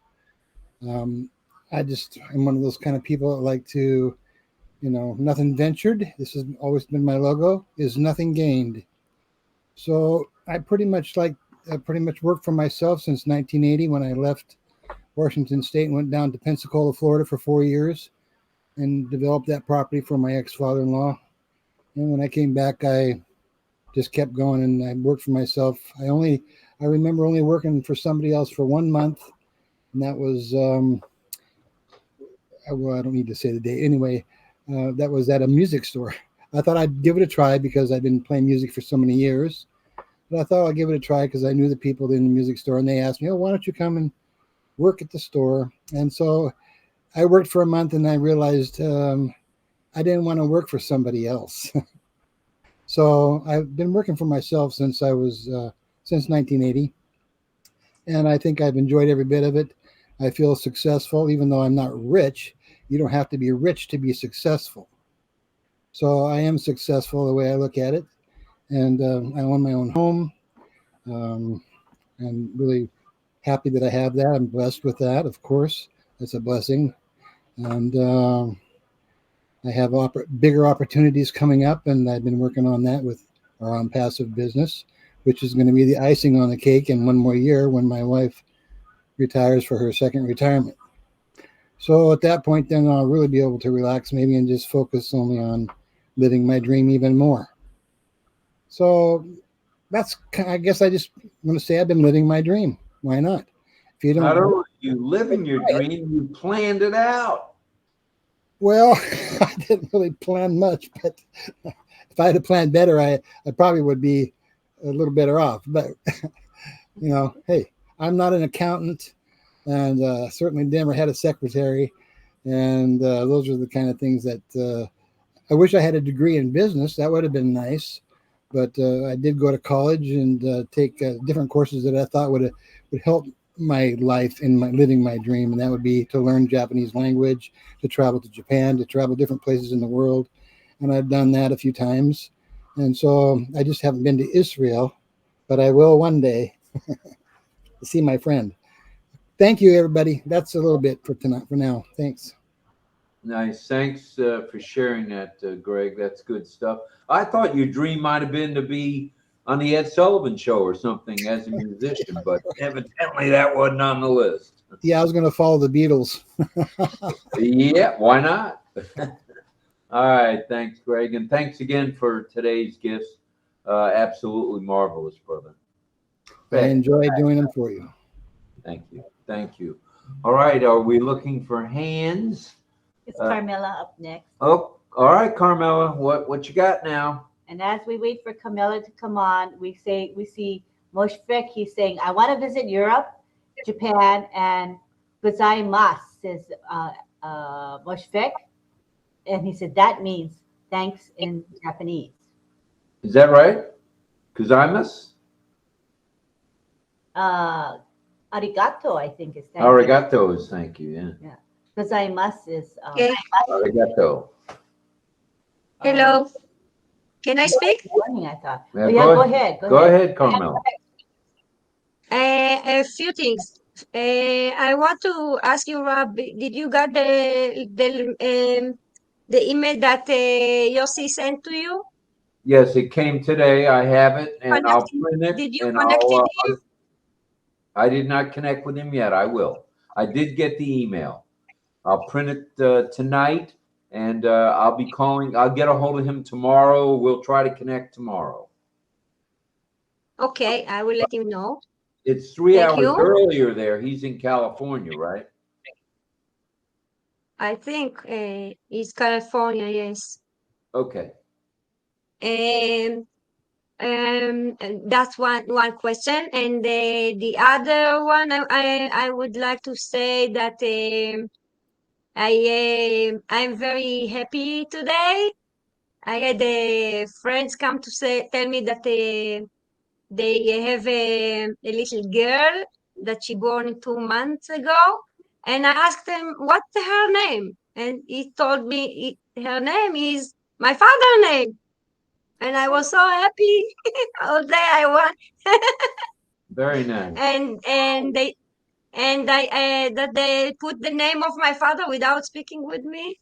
um, I just am one of those kind of people that like to, nothing ventured. This has always been my logo: is nothing gained. So I pretty much worked for myself since 1980 when I left Washington State and went down to Pensacola, Florida for 4 years and developed that property for my ex-father-in-law. And when I came back, I just kept going and I worked for myself. I remember only working for somebody else for 1 month, and that was well, I don't need to say the date anyway. That was at a music store. I thought I'd give it a try because I've been playing music for so many years. But I thought I'd give it a try because I knew the people in the music store, and they asked me, "Oh, why don't you come and work at the store?" And so I worked for a month, and I realized I didn't want to work for somebody else. So I've been working for myself since 1980, and I think I've enjoyed every bit of it. I feel successful, even though I'm not rich. You don't have to be rich to be successful. So I am successful the way I look at it, and I own my own home. Um, I'm really happy that I have that. I'm blessed with that, of course. That's a blessing, and I have bigger opportunities coming up, and I've been working on that with our ONPASSIVE business, which is going to be the icing on the cake in 1 more year when my wife retires for her second retirement. So at that point, then I'll really be able to relax maybe and just focus only on living my dream even more. So I guess I just want to say I've been living my dream. Why not? If you Not don't, only you living your dream, you planned it out. well, I didn't really plan much, but if I had planned better, I probably would be a little better off. But hey, I'm not an accountant, and certainly never had a secretary, and those are the kind of things that I wish I had a degree in business. That would have been nice, but I did go to college and take different courses that I thought would help my life in my living my dream, and that would be to learn Japanese language, to travel to Japan, to travel different places in the world, and I've done that a few times, and so I just haven't been to Israel, but I will one day to see my friend. Thank you, everybody. That's a little bit for tonight. For now, thanks. Nice. Thanks for sharing that, Greg. That's good stuff. I thought your dream might have been to be on the Ed Sullivan Show or something as a musician, but evidently that wasn't on the list. Yeah, I was going to follow the Beatles. Yeah, why not? All right. Thanks, Greg. And thanks again for today's gifts. Absolutely marvelous, brother. I enjoy doing them for you. Thank you. Thank you. All right. Are we looking for hands? It's Carmela up next. Oh, all right, Carmela. What you got now? And as we wait for Camilla to come on, we see Moshfik. He's saying, "I want to visit Europe, Japan, and gozaimasu," says Moshfik. And he said that means thanks in Japanese. Is that right? Gozaimasu? Arigato, I think is thank you. Arigato is thank you. Yeah. Yeah. Gozaimasu is Okay. Arigato. Hello. Can I speak? Morning, I thought. Yeah, Go ahead. Go ahead, Carmel. A few things. I want to ask you, Rob, did you got the email that Yossi sent to you? Yes, it came today. I have it, and I'll print it. Did you and connect him? I did not connect with him yet. I will. I did get the email. I'll print it tonight, and I'll be calling. I'll get a hold of him tomorrow. We'll try to connect tomorrow. Okay, I will let him know. It's 3 Thank hours you. earlier there. He's in California, right? I think it's California, yes. Okay. And And that's one question. And the other one, I would like to say that I'm very happy today. I had friends come to tell me that they have a little girl that she born 2 months ago, and I asked them what's her name, and he told me her name is my father's name, and I was so happy all day. I won, Very nice. and they and I that they put the name of my father without speaking with me.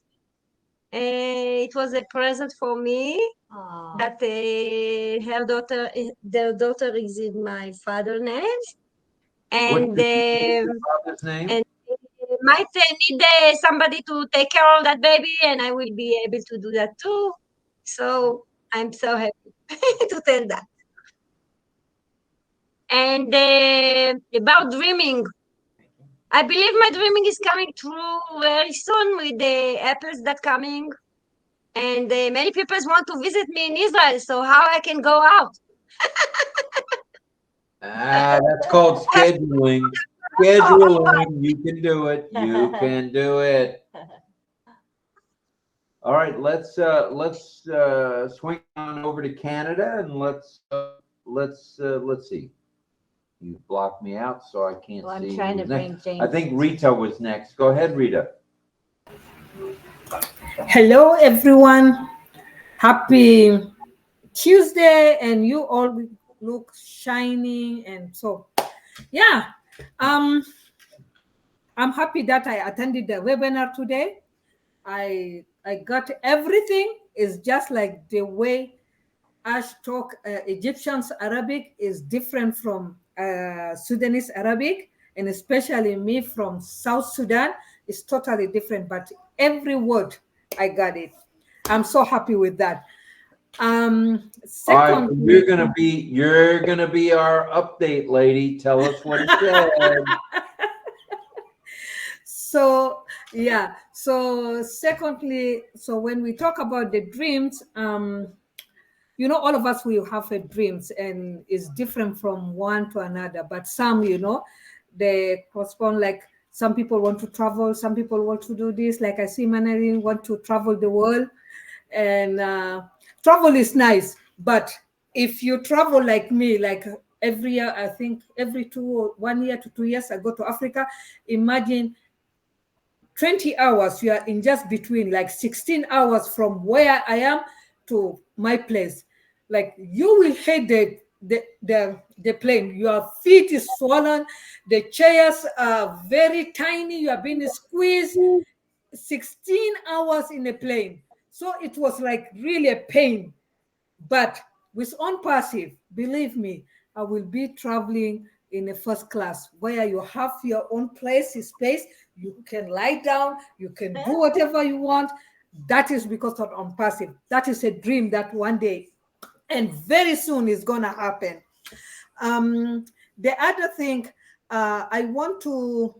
It was a present for me. Aw. That their daughter is in my father's name, What's and your father's name? and might need somebody to take care of that baby, and I will be able to do that too. So I'm so happy to tell that. And about dreaming, I believe my dreaming is coming true very soon with the apples that coming. And many people want to visit me in Israel, so how I can go out? That's called scheduling. Scheduling. You can do it. You can do it. All right, let's swing on over to Canada and let's see. You blocked me out, so I can't Well, see. I'm trying to who's bring next. James. I think Rita was next. Go ahead, Rita. Hello, everyone. Happy Tuesday, and you all look shining. And so, yeah, I'm happy that I attended the webinar today. I got everything. It's just like the way Ash talk Egyptian's Arabic is different from Sudanese Arabic, and especially me from South Sudan is totally different. But every word I got it. I'm so happy with that. All right, Second, you're gonna be our update lady. Tell us what he said. So yeah. So secondly, so when we talk about the dreams, you know, all of us will have a dreams, and it's different from one to another. But some, you know, they correspond. Like some people want to travel, some people want to do this. Like I see Manali want to travel the world, and travel is nice. But if you travel like me, like every year, I think every 1 year to 2 years, I go to Africa. Imagine 20 hours, you are in just between, like 16 hours from where I am to my place. Like you will hate the plane. Your feet is swollen, the chairs are very tiny, you are being squeezed. 16 hours in a plane. So it was like really a pain. But with ONPASSIVE, believe me, I will be traveling in a first class where you have your own place, space. You can lie down, you can do whatever you want. That is because of ONPASSIVE. That is a dream that one day and very soon is gonna happen. The other thing, I want to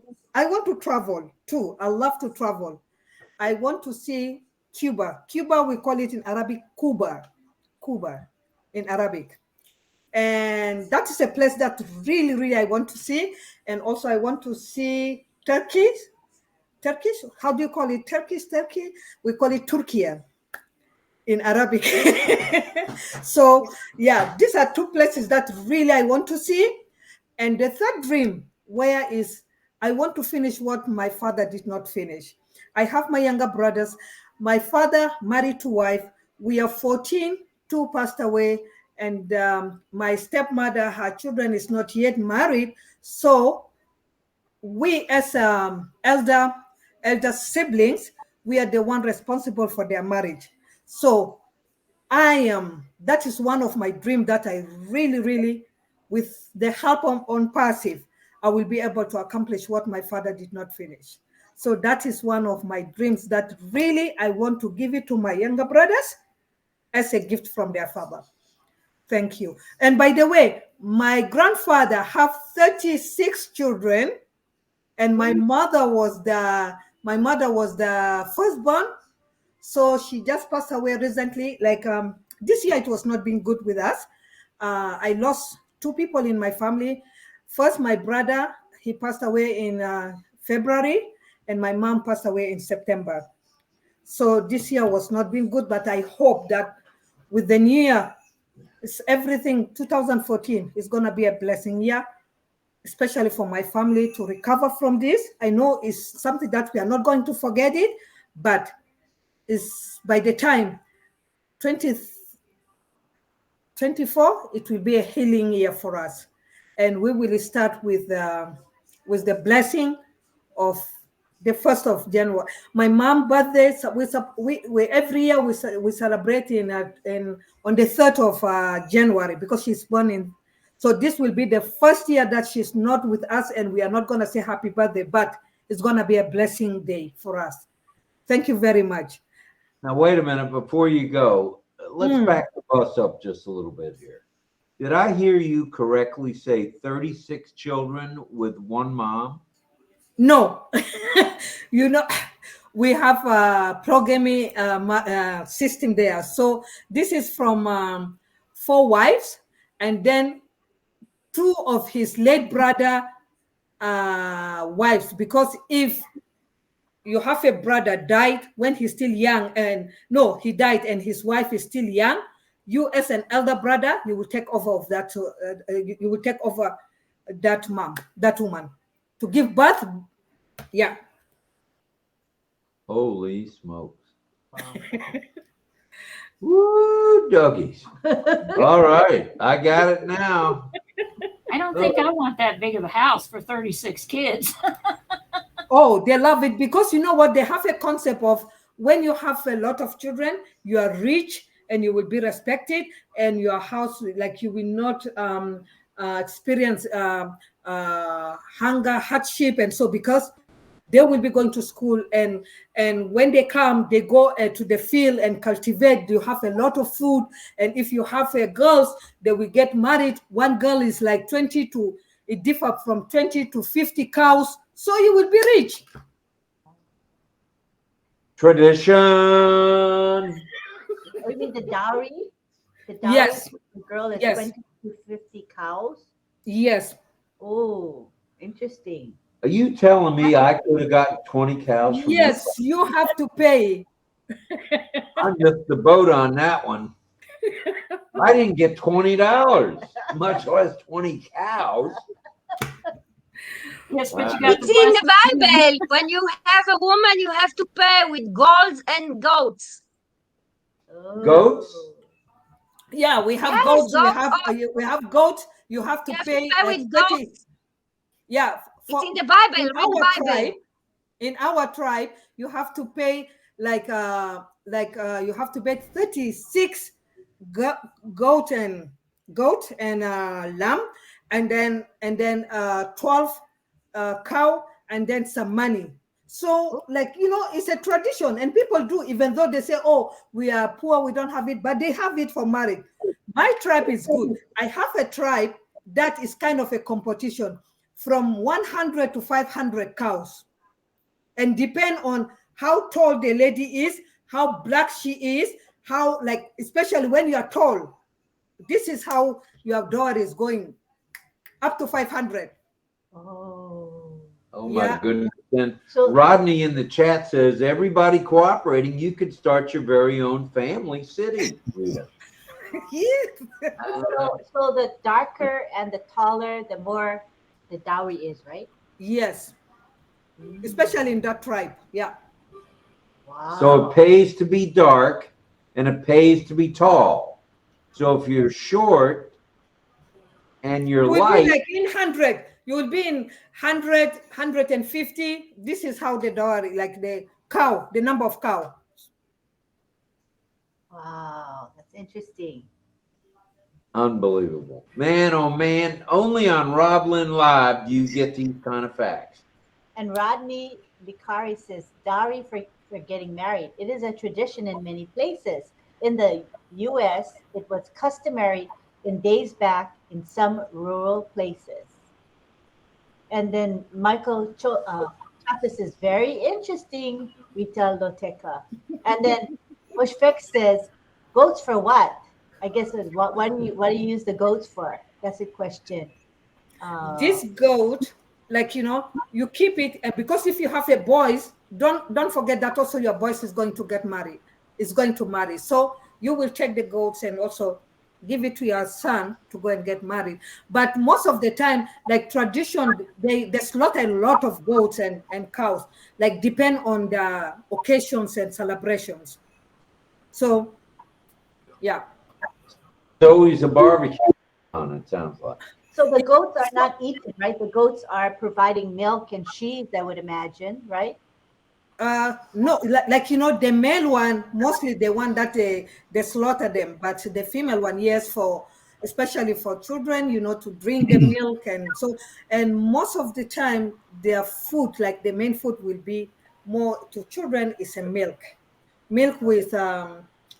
travel too. I love to travel. I want to see Cuba. Cuba, we call it in Arabic Cuba. Cuba in Arabic. And that is a place that really, really I want to see. And also I want to see Turkey. Turkish, how do you call it? Turkey? We call it Turkey in Arabic. So yeah, these are two places that really I want to see. And the third dream, where is I want to finish what my father did not finish. I have my younger brothers. My father married two wives. We are 14, two passed away. And my stepmother, her children is not yet married. So we as elder siblings, we are the one responsible for their marriage. So that is one of my dreams that I really, really, with the help of ONPASSIVE, I will be able to accomplish what my father did not finish. So that is one of my dreams that really I want to give it to my younger brothers as a gift from their father. Thank you. And by the way, my grandfather have 36 children, and my mother was the firstborn. So she just passed away recently. Like this year, it was not being good with us. I lost two people in my family. First, my brother, he passed away in February, and my mom passed away in September. So this year was not been good, but I hope that with the new year, it's everything 2014 is going to be a blessing year, especially for my family to recover from this. I know it's something that we are not going to forget it, but it's by the time 2024, it will be a healing year for us. And we will start with the blessing of the 1st of January. My mom's birthday, so we every year we celebrate in on the 3rd of January, because she's born in. So this will be the first year that she's not with us, and we are not going to say happy birthday, but it's going to be a blessing day for us. Thank you very much. Now, wait a minute before you go. Let's back the bus up just a little bit here. Did I hear you correctly say 36 children with one mom? No, you know, we have a programming system there. So this is from 4 wives, and then 2 of his late brother wives. Because if you have a brother died when he's still young, and no, he died and his wife is still young, you as an elder brother, you will take over of that. You will take over that woman to give birth. Yeah. Holy smokes. Woo, doggies. All right. I got it now. I don't think I want that big of a house for 36 kids. Oh, they love it, because you know what? They have a concept of when you have a lot of children, you are rich and you will be respected, and your house, like, you will not experience hunger, hardship, and so, because they will be going to school, and when they come, they go to the field and cultivate. You have a lot of food, and if you have girls, they will get married. One girl is like 20 to, it differs from 20 to 50 cows, so you will be rich. Tradition. Oh, you mean the dowry? The dowry Yes. for the girl is Yes. 20 to 50 cows? Yes. Oh, interesting. Are you telling me I could have gotten 20 cows from Yes, you have to pay. I missed the boat on that one. I didn't get $20, much less 20 cows. Yes, but you Wow. got It's in the Bible. When you have a woman, you have to pay with gold and goats. Oh. Goats? Yeah, we have Yes, goats. goats. We have goats. You have to You have pay to pay with 30. goats. Yeah, It's in the Bible. in Read our the Bible. tribe, in our tribe, you have to pay like you have to pay 36 goat and lamb, and then 12 cow, and then some money. So, like, you know, it's a tradition, and people do, even though they say, oh, we are poor, we don't have it, but they have it for marriage. My tribe is good. I have a tribe that is kind of a competition from 100 to 500 cows, and depend on how tall the lady is, how black she is, how, like, especially when you are tall, this is how your daughter is going up to 500. Oh. Oh my Yeah. goodness. And So- Rodney in the chat says, everybody cooperating, you could start your very own family city. Rita. So the darker and the taller, the more the dowry is, right? Yes, especially in that tribe. Yeah. Wow. So it pays to be dark and it pays to be tall. So if you're short and you're You will light, be like in 100. You will be in 100, 150. This is how the dowry, like the cow, the number of cow. Wow, that's interesting. unbelievable. Man, oh man, only on RobLynnLive do you get these kind of facts. And Rodney Vicari says, dowry for getting married. It is a tradition in many places. In the U.S., it was customary in days back in some rural places. And then Michael Chaffis is very interesting, Vital Loteca. And then Bushbeck says, votes for what? I guess what do you use the goats for? That's a question. This goat, like you keep it, and because if you have a boys, don't forget that also your boys is going to get married, is going to marry. So you will take the goats and also give it to your son to go and get married. But most of the time, like tradition, they slaughter a lot of goats and cows, like depend on the occasions and celebrations. So yeah. It's always a barbecue on it, sounds like. So the goats are not eaten, right? The goats are providing milk and sheaves, I would imagine, right? No, like the male one, mostly the one that they slaughter them, but the female one, yes, for especially for children, to drink the milk. And so, and most of the time their food, like the main food, will be more to children is a milk with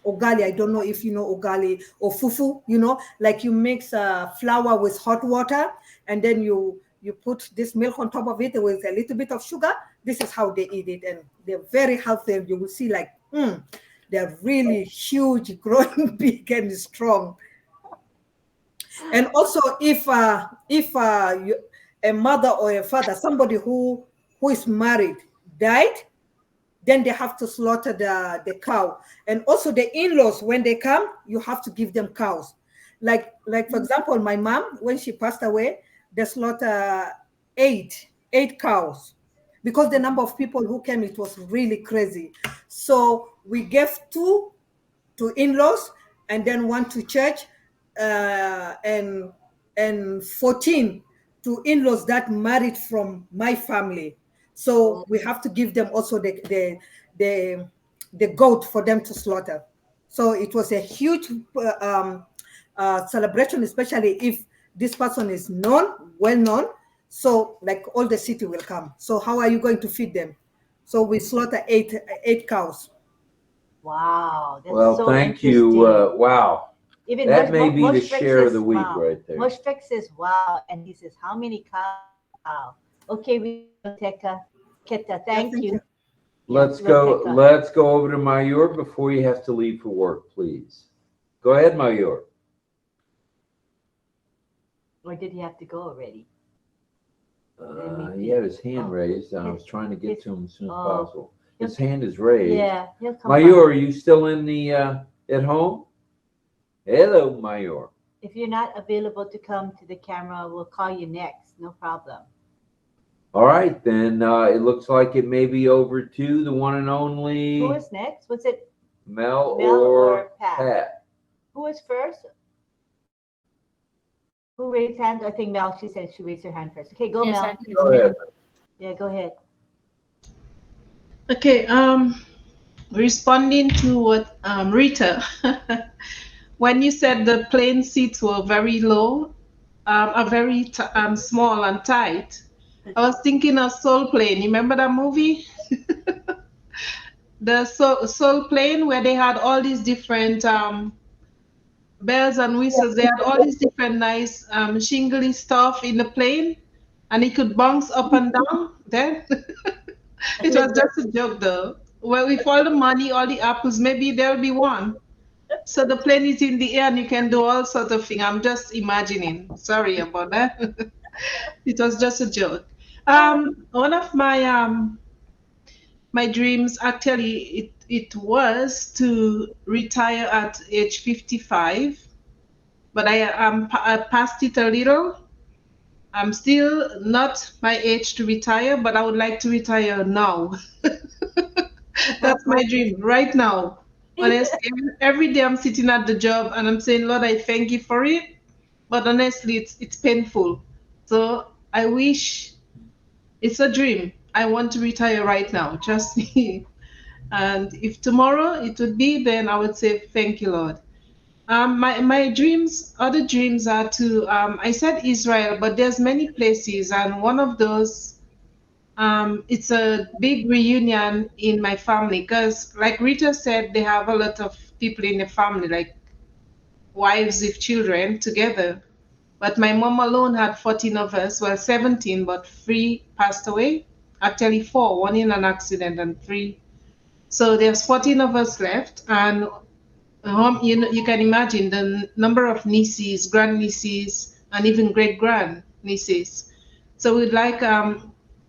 ugali. I don't know if you know ugali or fufu, like you mix flour with hot water, and then you put this milk on top of it with a little bit of sugar. This is how they eat it, and they're very healthy. You will see like they're really huge, growing big and strong. And also if a mother or a father, somebody who is married, died, then they have to slaughter the cow. And also the in-laws, when they come, you have to give them cows. Like for example, my mom, when she passed away, they slaughter eight cows, because the number of people who came, it was really crazy. So we gave 2 to in-laws, and then 1 to church, and 14 to in-laws that married from my family. So we have to give them also the goat for them to slaughter. So it was a huge celebration, especially if this person is well known. So like all the city will come. So how are you going to feed them? So we slaughter eight cows. Wow. That's Well, so thank you. interesting. Wow. Even That may be the Mushfik share of says, the week wow. right there. Mushfik says, wow. And he says, how many cows? Wow. Okay, Keta, thank you. Let's go over to Mayur before you have to leave for work, please. Go ahead, Mayur. Or did he have to go already? He had his hand raised, and I was trying to get to him as soon as possible. His hand is raised. Yeah, he'll come Mayur, by. are you still in the at home? Hello, Mayur. If you're not available to come to the camera, we'll call you next. No problem. All right, then it looks like it may be over to the one and only. Who is next? Was it Mel or Pat? Who is first? Who raised hands? I think Mel. She said she raised her hand first. Okay, go, Yes, Mel. Go ahead. Yeah, go ahead. Okay. Responding to what Rita, when you said the plane seats were very low, are very small and tight, I was thinking of Soul Plane. You remember that movie? The Soul Plane, where they had all these different bells and whistles. They had all these different nice shingly stuff in the plane, and it could bounce up and down. Then it was just a joke, though. Well, with all the money, all the apples, maybe there'll be one. So the plane is in the air, and you can do all sorts of things. I'm just imagining. Sorry about that. It was just a joke. One of my dreams, actually, it was to retire at age 55, but I passed it a little. I'm still not my age to retire, but I would like to retire now. That's my dream right now. Honestly, every day I'm sitting at the job and I'm saying, Lord, I thank you for it. But honestly, it's painful. So I wish, it's a dream. I want to retire right now. Trust me. And if tomorrow it would be, then I would say, thank you, Lord. My dreams, other dreams are to, I said Israel, but there's many places. And one of those, it's a big reunion in my family. Because like Rita said, they have a lot of people in the family, like wives with children together. But my mom alone had 14 of us, well, 17, but 3 passed away. Actually 4, 1 in an accident and 3. So there's 14 of us left. And You know, you can imagine the number of nieces, grandnieces, and even great grand nieces. So we'd like,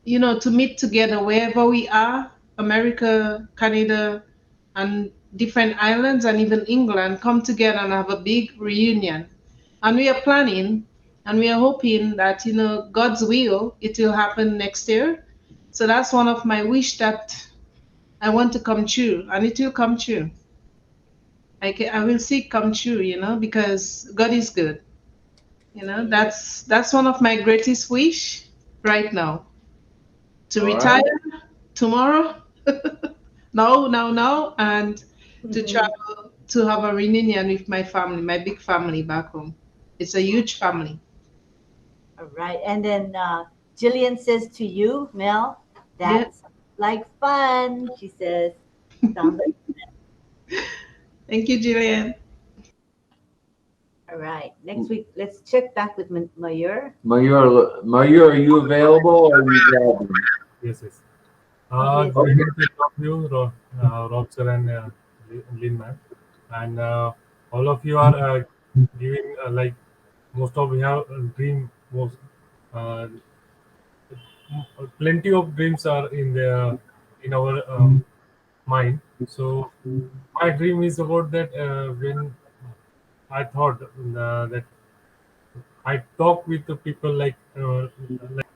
you know, to meet together wherever we are, America, Canada, and different islands, and even England, come together and have a big reunion. And we are planning, and we are hoping that, you know, God's will, it will happen next year. So that's one of my wish that I want to come true, and it will come true. I will see it come true, you know, because God is good. You know, that's one of my greatest wish right now. To All retire right. tomorrow, now, and to Mhm. travel to have a reunion with my family, my big family back home. It's a huge family. All right. And then Jillian says to you, Mel, Yeah. that's like fun. She says, sounds like, Thank you, Jillian. all right. Next week, let's check back with Mayur. Mayur, are you available or are you driving? Yes, yes. Oh, he is. Good Okay. evening to all of you, Rob sir and Lynn ma'am, and all of you are giving like most of you have dream most uh, plenty of dreams are in our mind. So my dream is about that when I thought that I talk with the people like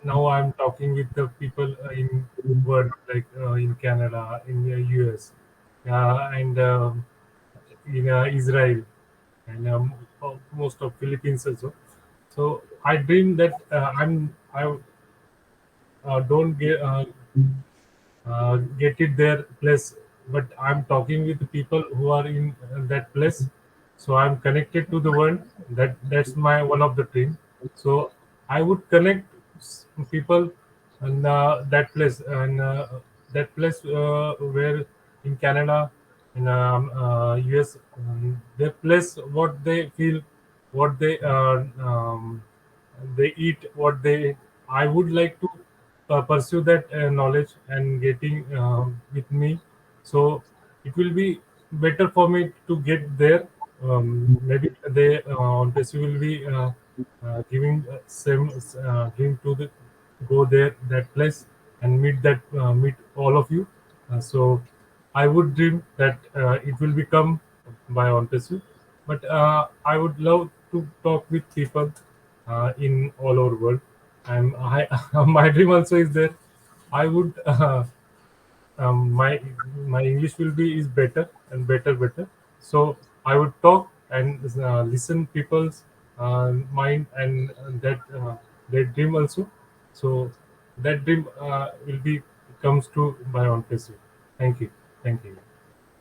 now I'm talking with the people in world like in Canada, in the US, and in Israel, and most of Philippines also. So I dream that I don't get it their place, but I'm talking with the people who are in that place, so I'm connected to the world. That's my one of the dream. So I would connect people and that place, and that place where in Canada, in US, their place, what they feel, what they eat, what they I would like to pursue that knowledge and getting with me. So it will be better for me to get there. Maybe they on Pesi will be giving same dream to the go there that place and meet all of you. So I would dream that it will become by on Pesi, but I would love to talk with people in all over world. And I my dream also is that I would my English will be is better and better. So I would talk and listen people's mind and their dream also. So that dream will be comes to my own place. Thank you, thank you.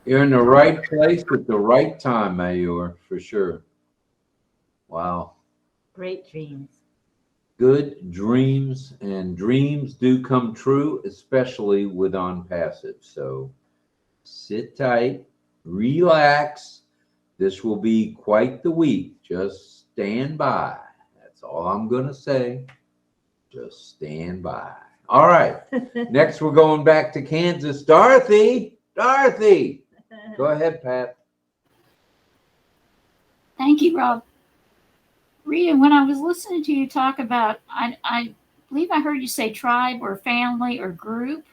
You're in the right place at the right time, Mayur, for sure. Wow. Great dreams. Good dreams, and dreams do come true, especially with on passive. So sit tight, relax. This will be quite the week. Just stand by. That's all I'm going to say. Just stand by. All right. Next, we're going back to Kansas. Dorothy, go ahead, Pat. Thank you, Rob. Rita, when I was listening to you talk about, I believe I heard you say tribe or family or group,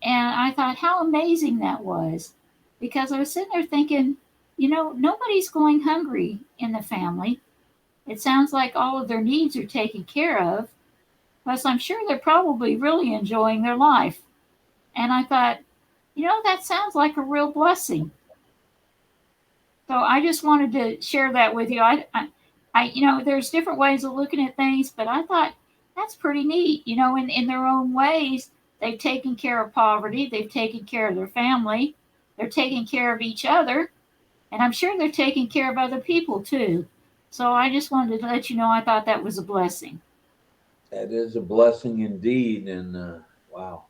and I thought how amazing that was, because I was sitting there thinking, nobody's going hungry in the family. It sounds like all of their needs are taken care of. Plus, I'm sure they're probably really enjoying their life. And I thought, that sounds like a real blessing. So I just wanted to share that with you. There's different ways of looking at things, but I thought that's pretty neat. In their own ways, they've taken care of poverty, they've taken care of their family, they're taking care of each other, and I'm sure they're taking care of other people too. So I just wanted to let you know I thought that was a blessing. That is a blessing indeed. And wow,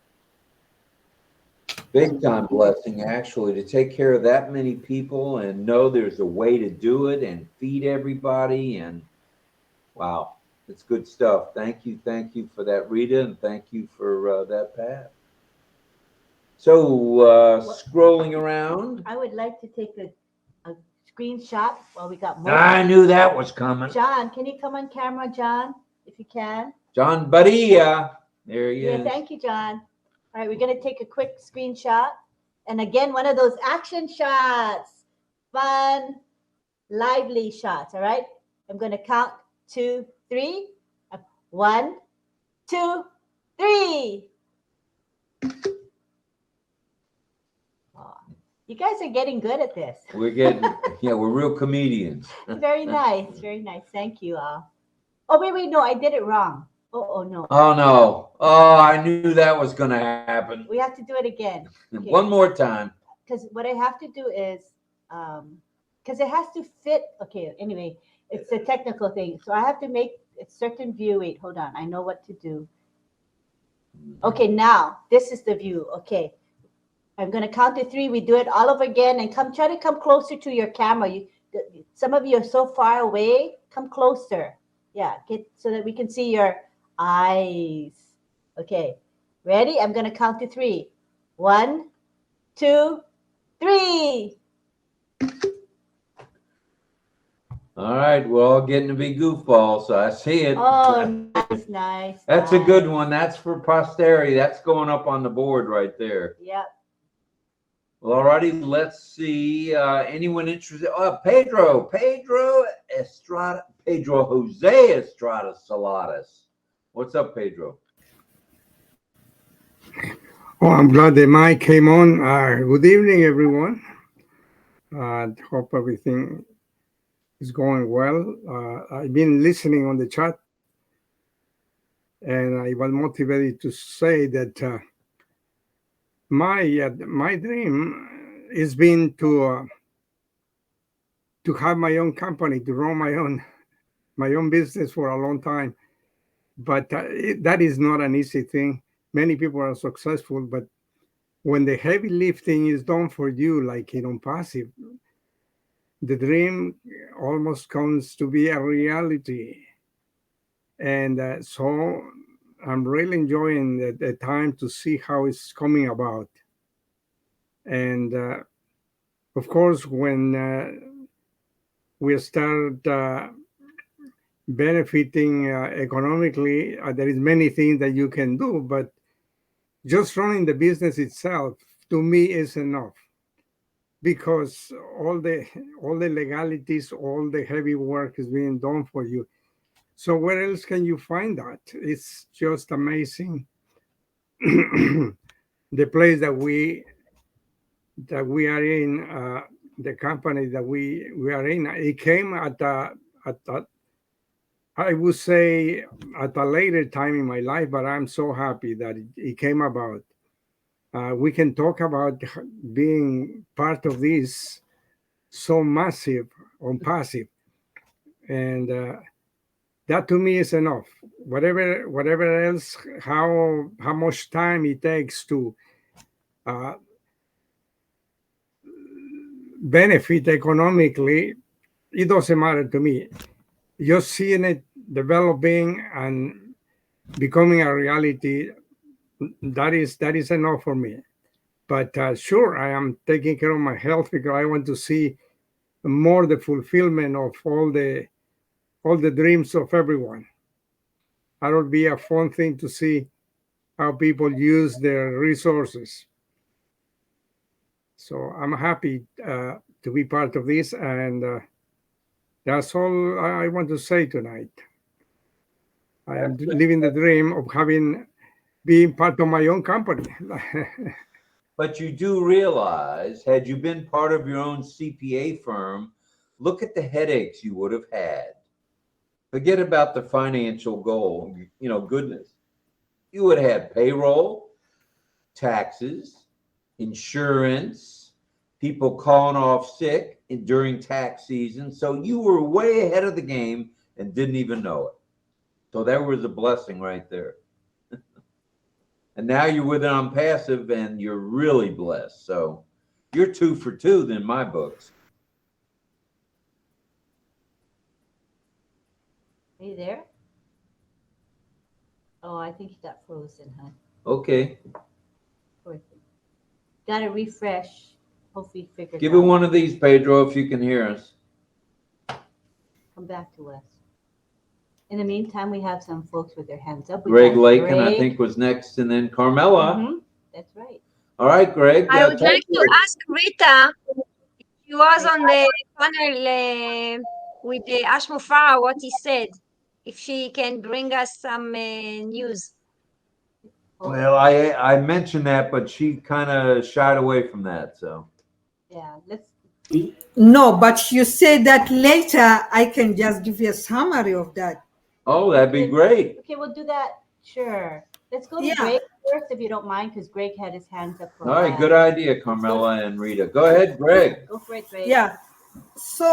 big time blessing, actually, to take care of that many people and know there's a way to do it and feed everybody. And wow, it's good stuff. Thank you for that, Rita, and thank you for that, Pat. So, scrolling around. I would like to take screenshot while we got more. I knew that was coming. John, can you come on camera, John, if you can? John Badia. There he Yeah, is. thank you, John. All right, we're going to take a quick screenshot. And again, one of those action shots. Fun, lively shots, all right? I'm going to count 2, 3. 1, 2, 3. Oh, you guys are getting good at this. We're getting, yeah, we're real comedians. Very nice, very nice. Thank you all. Oh, wait, no, I did it wrong. Oh, no. Oh, no. Oh, I knew that was going to happen. We have to do it again. Okay. One more time. Because what I have to do is, because it has to fit. Okay, anyway, it's a technical thing. So I have to make a certain view. Wait, hold on. I know what to do. Okay, now this is the view. Okay, I'm going to count to 3. We do it all over again, and try to come closer to your camera. Some of you are so far away. Come closer. Yeah, get so that we can see your eyes. Okay, ready? I'm going to count to 3. 1, 2, 3. All right, we're all getting to be goofballs, so I see it. Oh, nice. That's a good one. That's for posterity. That's going up on the board right there. Yep. Well, all righty, let's see. Anyone interested? Oh, Pedro Jose Estrada Saladas. What's up, Pedro? Oh, I'm glad the mic came on. Good evening, everyone. Hope everything is going well. I've been listening on the chat, and I was motivated to say that my dream has been to have my own company, to run my own business for a long time. But that is not an easy thing. Many people are successful, but when the heavy lifting is done for you, like in ONPASSIVE, the dream almost comes to be a reality. And so I'm really enjoying the time to see how it's coming about. And of course, when we start benefiting economically, there is many things that you can do, but just running the business itself, to me, is enough, because all the legalities, all the heavy work is being done for you. So where else can you find that? It's just amazing. The place that we are in, the company that we are in, it came at I would say at a later time in my life, but I'm so happy that it came about. We can talk about being part of this so massive ONPASSIVE, and that to me is enough. Whatever else, how much time it takes to benefit economically, it doesn't matter to me. Just seeing it developing and becoming a reality, that is enough for me. But sure, I am taking care of my health because I want to see more the fulfillment of all the dreams of everyone. That would be a fun thing to see how people use their resources. So I'm happy to be part of this, and that's all I want to say tonight. I am living the dream of being part of my own company. But you do realize, had you been part of your own CPA firm, look at the headaches you would have had. Forget about the financial goal, goodness. You would have had payroll, taxes, insurance, people calling off sick during tax season. So you were way ahead of the game and didn't even know it. So there was a blessing right there. And now you're with it on passive and you're really blessed. So you're 2 for 2 in my books. Are you there? Oh, I think he got frozen, huh? Okay. Poor thing. Gotta refresh. hopefully figure it Give it out. one of these, Pedro, if you can hear us. Come back to us. In the meantime, we have some folks with their hands up. We Greg got Lakin, I Greg. think, was next, and then Carmela. Mhm, that's right. All right, Greg. I would tell like to Greg. ask Rita, she was on the panel with the Ashmufara, what he said, if she can bring us some news. Well, I mentioned that, but she kind of shied away from that. So Yeah, let's. No, but you say that later. I can just give you a summary of that. oh, that'd be great. Okay, we'll do that. Sure. Let's go to Yeah. Greg first, if you don't mind, because Greg had his hands up for a All right, while. good idea, Carmela and Rita. Go ahead, Greg. Go for it, Greg. Yeah. So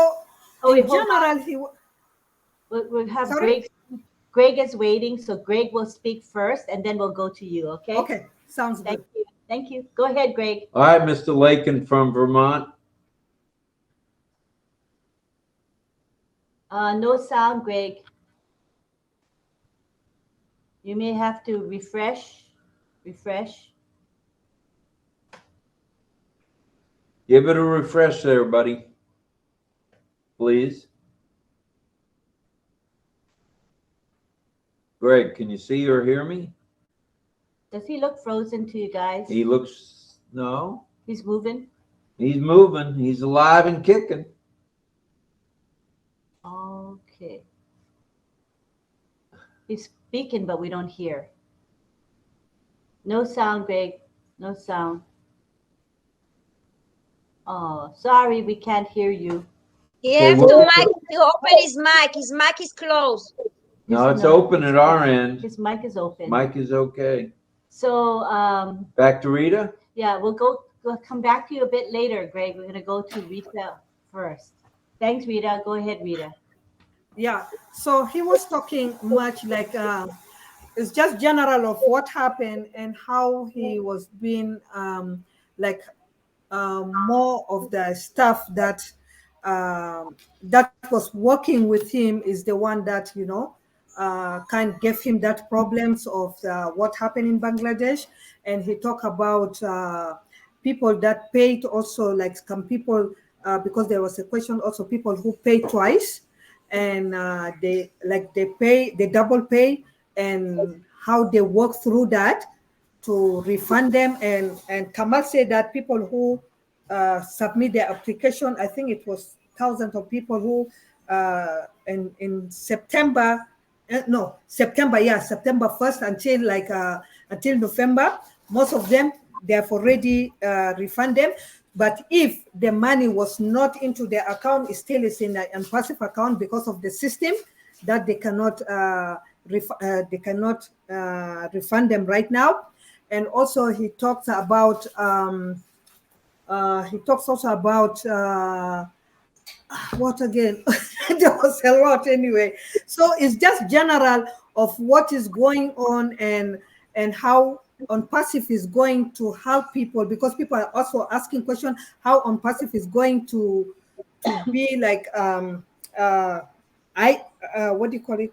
Oh, wait, in hold on. general, he. We'll have Sorry? Greg. Greg is waiting, so Greg will speak first, and then we'll go to you. Okay. Okay, sounds Thank good. you. Thank you. Go ahead, Greg. All right, Mr. Lakin from Vermont. No sound, Greg. You may have to refresh. Refresh. Give it a refresh there, buddy. Please. Greg, can you see or hear me? Does he look frozen to you guys? He looks, no, He's moving. he's moving. He's alive and kicking. Okay. He's speaking, but we don't hear. No sound, Greg. No sound. Oh, sorry, we can't hear you. He Okay, have well- to open his mic. His mic is closed. No, it's No, open at our end. His mic is open. Mike is okay. So, Back to Rita. yeah, we'll come back to you a bit later, Greg. We're going to go to Rita first. Thanks, Rita. Go ahead, Rita. Yeah. So he was talking much like it's just general of what happened and how he was being like more of the stuff that that was working with him is the one that kind of gave him that problems of what happened in Bangladesh. And he talked about people that paid also, like some people because there was a question also people who pay twice and they double pay and how they work through that to refund them. And Kamal said that people who submit their application, I think it was thousands of people who in September, September 1st until November, most of them they have already refunded them. But if the money was not into their account, it still is in an ONPASSIVE account because of the system that they cannot refund them right now. And also he talks about what again? There was a lot anyway. So it's just general of what is going on and how ONPASSIVE is going to help people, because people are also asking questions how ONPASSIVE is going to be like what do you call it?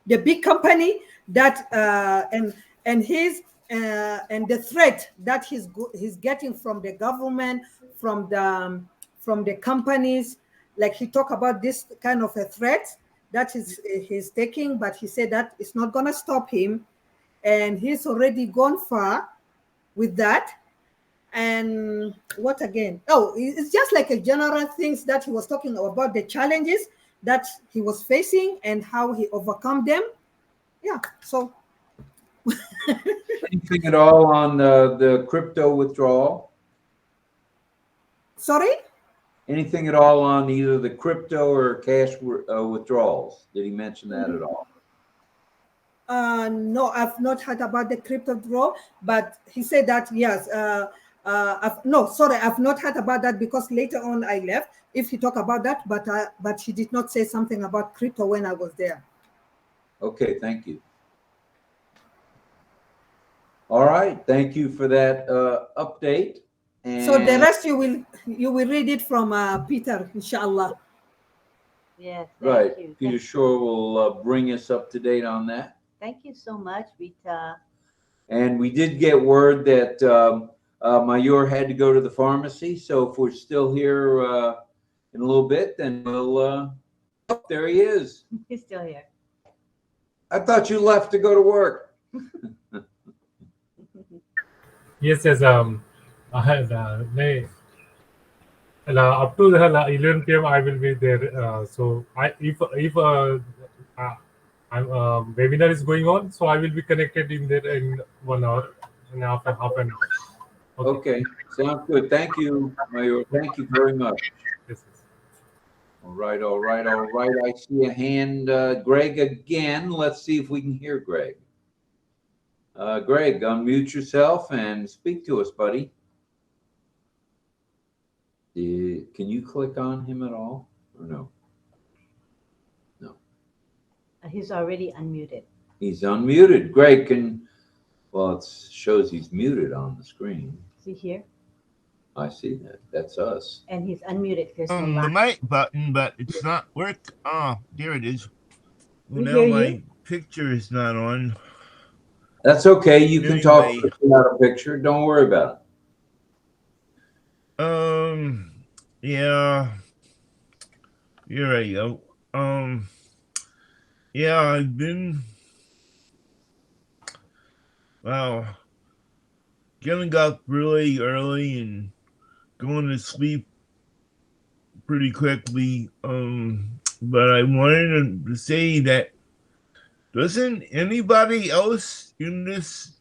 The big company that and the threat that he's getting from the government, from the companies. Like he talked about this kind of a threat that he's taking, but he said that it's not going to stop him, and he's already gone far with that. And what again? Oh, it's just like a general things that he was talking about, the challenges that he was facing and how he overcome them. Yeah. So Anything at all on the crypto withdrawal? sorry? Anything at all on either the crypto or cash withdrawals? Did he mention that at all? No, I've not heard about the crypto draw, but he said that yes. I've not heard about that because later on I left. If he talked about that, but he did not say something about crypto when I was there. Okay, thank you. All right, thank you for that update. And So the rest you will read it from Peter, inshallah. Yes, right, thank you. Peter Shore will bring us up to date on that. Thank you so much, Rita. And we did get word that Mayor had to go to the pharmacy, so if we're still here in a little bit, then we'll. Oh, there he is. He's still here. I thought you left to go to work. Yes, yes. I had up to 11 p.m. I will be there. So if webinar is going on, so I will be connected in there in 1 hour and half an hour. Okay, sounds good. Thank you, Mayor. Thank you very much. Yes, yes. All right, all right, all right. I see a hand, Greg, again. Let's see if we can hear Greg. Greg, unmute yourself and speak to us, buddy. Can you click on him at all, or no? No. He's already unmuted. He's unmuted. Greg, well, it shows he's muted on the screen. See here? I see that. That's us. And he's unmuted. There's no the mic button, but it's not work. Oh, there it is. Well, We now hear my you. picture is not on. That's okay. You can talk Anyway. without a picture. Don't worry about it. Yeah. Here I go. Yeah, I've been, getting up really early and going to sleep pretty quickly. But I wanted to say that doesn't anybody else in this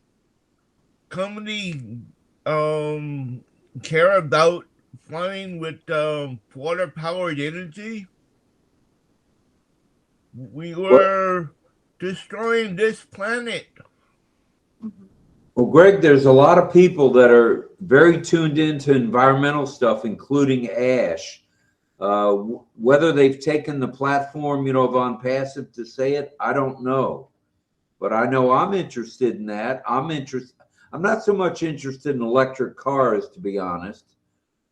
company care about flying with water-powered energy? We were destroying this planet. Well, Greg, there's a lot of people that are very tuned into environmental stuff, including ash. Whether they've taken the platform, of ONPASSIVE to say it, I don't know. But I know I'm interested in that. I'm not so much interested in electric cars, to be honest.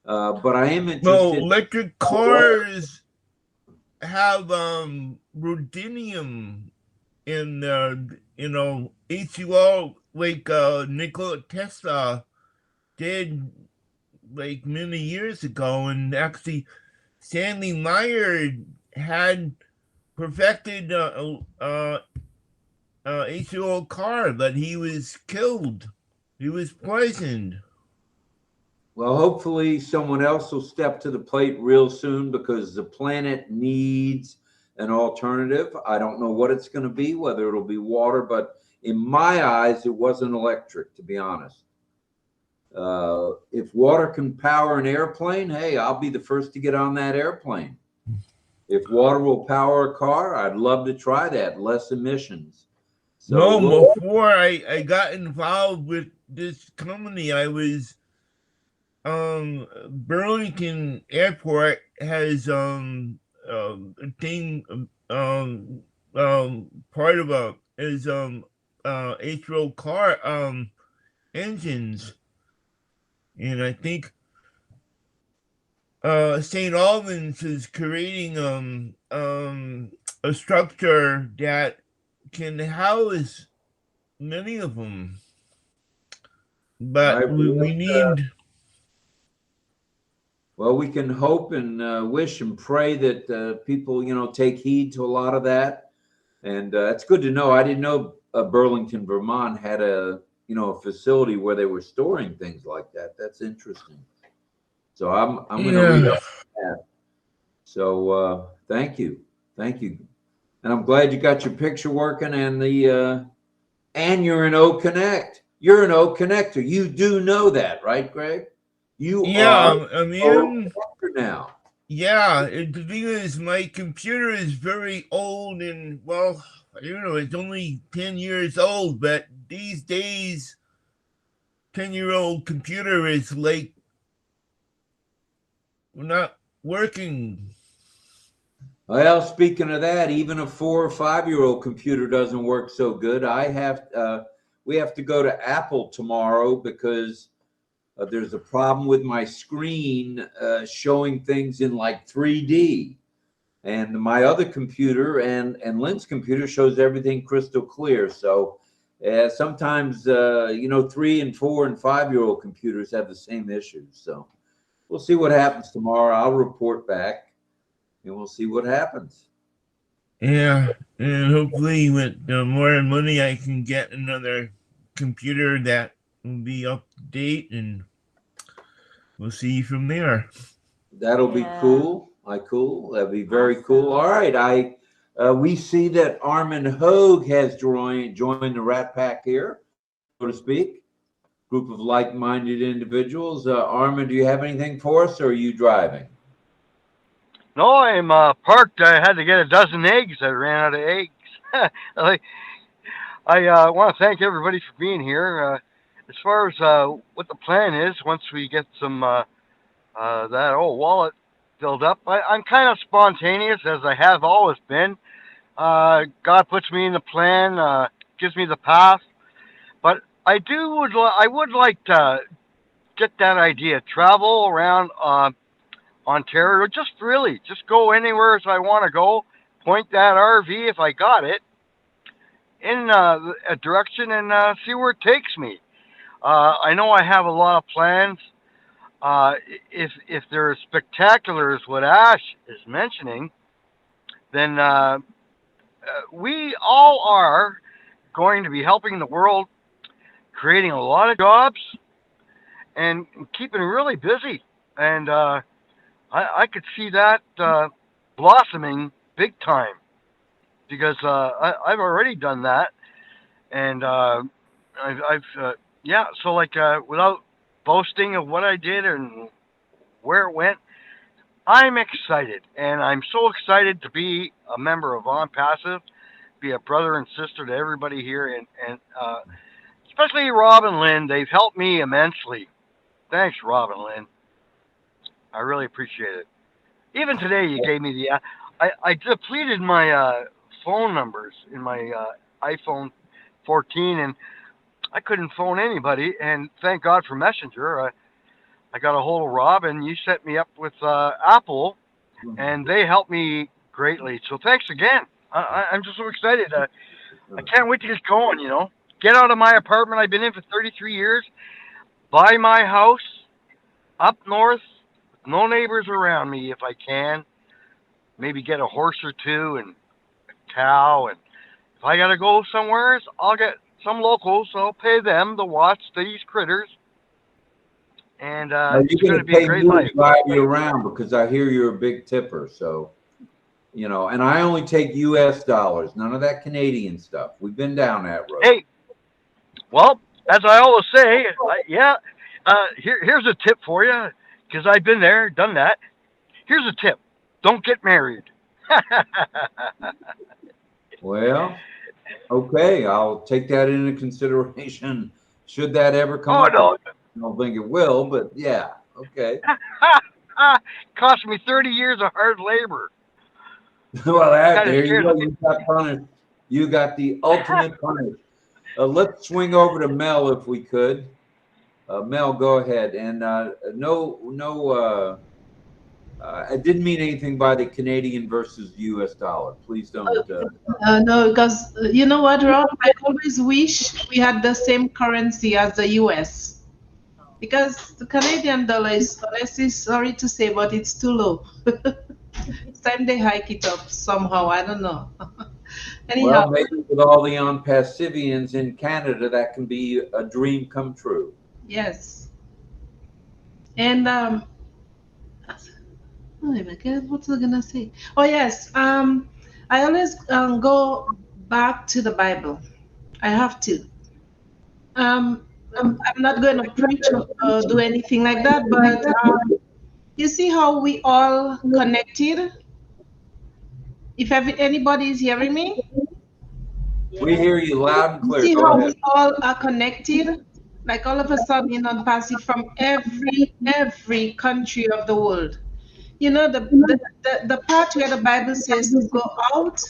But I am interested. No, electric cars have ruthenium in H2O, like Nikola Tesla did like many years ago, and actually Stanley Meyer had perfected H2O car, but he was killed. He was poisoned. Well, hopefully someone else will step to the plate real soon, because the planet needs an alternative. I don't know what it's going to be, whether it'll be water, but in my eyes, it wasn't electric, to be honest. If water can power an airplane, hey, I'll be the first to get on that airplane. If water will power a car, I'd love to try that. Less emissions. So before I got involved with this company, I was Burlington Airport has a thing part of is H2O car engines, and I think St. Albans is creating a structure that can house many of them, but we need. Well, we can hope and wish and pray that people, take heed to a lot of that. And it's good to know. I didn't know Burlington, Vermont had a facility where they were storing things like that. That's interesting. So I'm going to read up on that. So thank you. And I'm glad you got your picture working and and you're an OConnect. You're an OConnector. You do know that, right, Greg? You are now. Yeah, the thing is, my computer is very old, and it's only 10 years old. But these days, 10-year-old computer is like not working. Well, speaking of that, even a 4 or 5-year-old computer doesn't work so good. We have to go to Apple tomorrow because there's a problem with my screen showing things in like 3D. And my other computer and Lynn's computer shows everything crystal clear. So Sometimes, 3 and 4 and 5-year-old computers have the same issues. So we'll see what happens tomorrow. I'll report back, and we'll see what happens. Yeah, and hopefully with more money, I can get another computer that will be up to date, and we'll see from there. That'll be cool. Cool. That'd be very cool. All right. We see that Armin Hogue has joined the Rat Pack here, so to speak. Group of like-minded individuals. Armin, do you have anything for us, or are you driving? No, I'm parked. I had to get a dozen eggs. I ran out of eggs. I want to thank everybody for being here. As far as what the plan is, once we get some that old wallet filled up, I'm kind of spontaneous, as I have always been. God puts me in the plan, gives me the path, but I would like to get that idea, travel around Ontario, just go anywhere as I want to go, point that RV if I got it in a direction and see where it takes me. I know I have a lot of plans. If they're as spectacular as what Ash is mentioning, then we all are going to be helping the world, creating a lot of jobs, and keeping really busy. And I could see that blossoming big time, because I've already done that, and So without boasting of what I did and where it went, I'm excited, and I'm so excited to be a member of ONPASSIVE, be a brother and sister to everybody here, and especially Rob and Lynn. They've helped me immensely. Thanks, Rob and Lynn. I really appreciate it. Even today, you gave me the. I depleted my phone numbers in my iPhone 14, and I couldn't phone anybody. And thank God for Messenger. I got a hold of Rob, and you set me up with Apple, and they helped me greatly. So thanks again. I'm just so excited. I can't wait to get going. Get out of my apartment I've been in for 33 years, buy my house up north. No neighbors around me if I can. Maybe get a horse or two and a cow. And if I got to go somewhere, I'll get some locals. I'll pay them to watch these critters. And it's going to be a great life. Drive you around, because I hear you're a big tipper. So, and I only take U.S. dollars. None of that Canadian stuff. We've been down that road. Hey, well, as I always say, here's a tip for you. Because I've been there, done that. Here's a tip. Don't get married. Well, okay. I'll take that into consideration. Should that ever come up? No. I don't think it will, but yeah. Okay. Cost me 30 years of hard labor. Well, there you go. You got punished. You got the ultimate punish. Let's swing over to Mel if we could. Mel, go ahead. And I didn't mean anything by the Canadian versus U.S. dollar. Please don't. No, because you know what, Rob? I always wish we had the same currency as the U.S. Because the Canadian dollar is, honestly, sorry to say, but it's too low. It's time they hike it up somehow. I don't know. Anyhow. Well, maybe with all the ONPASSIVians in Canada, that can be a dream come true. Yes. And oh my God, what was I gonna say? Oh yes. I always go back to the Bible. I have to. I'm not going to preach or do anything like that, but you see how we all connected? If anybody is hearing me? We hear you loud and clear. See how we all are connected? Like all of a sudden, ONPASSIVE from every country of the world. The part where the Bible says to go out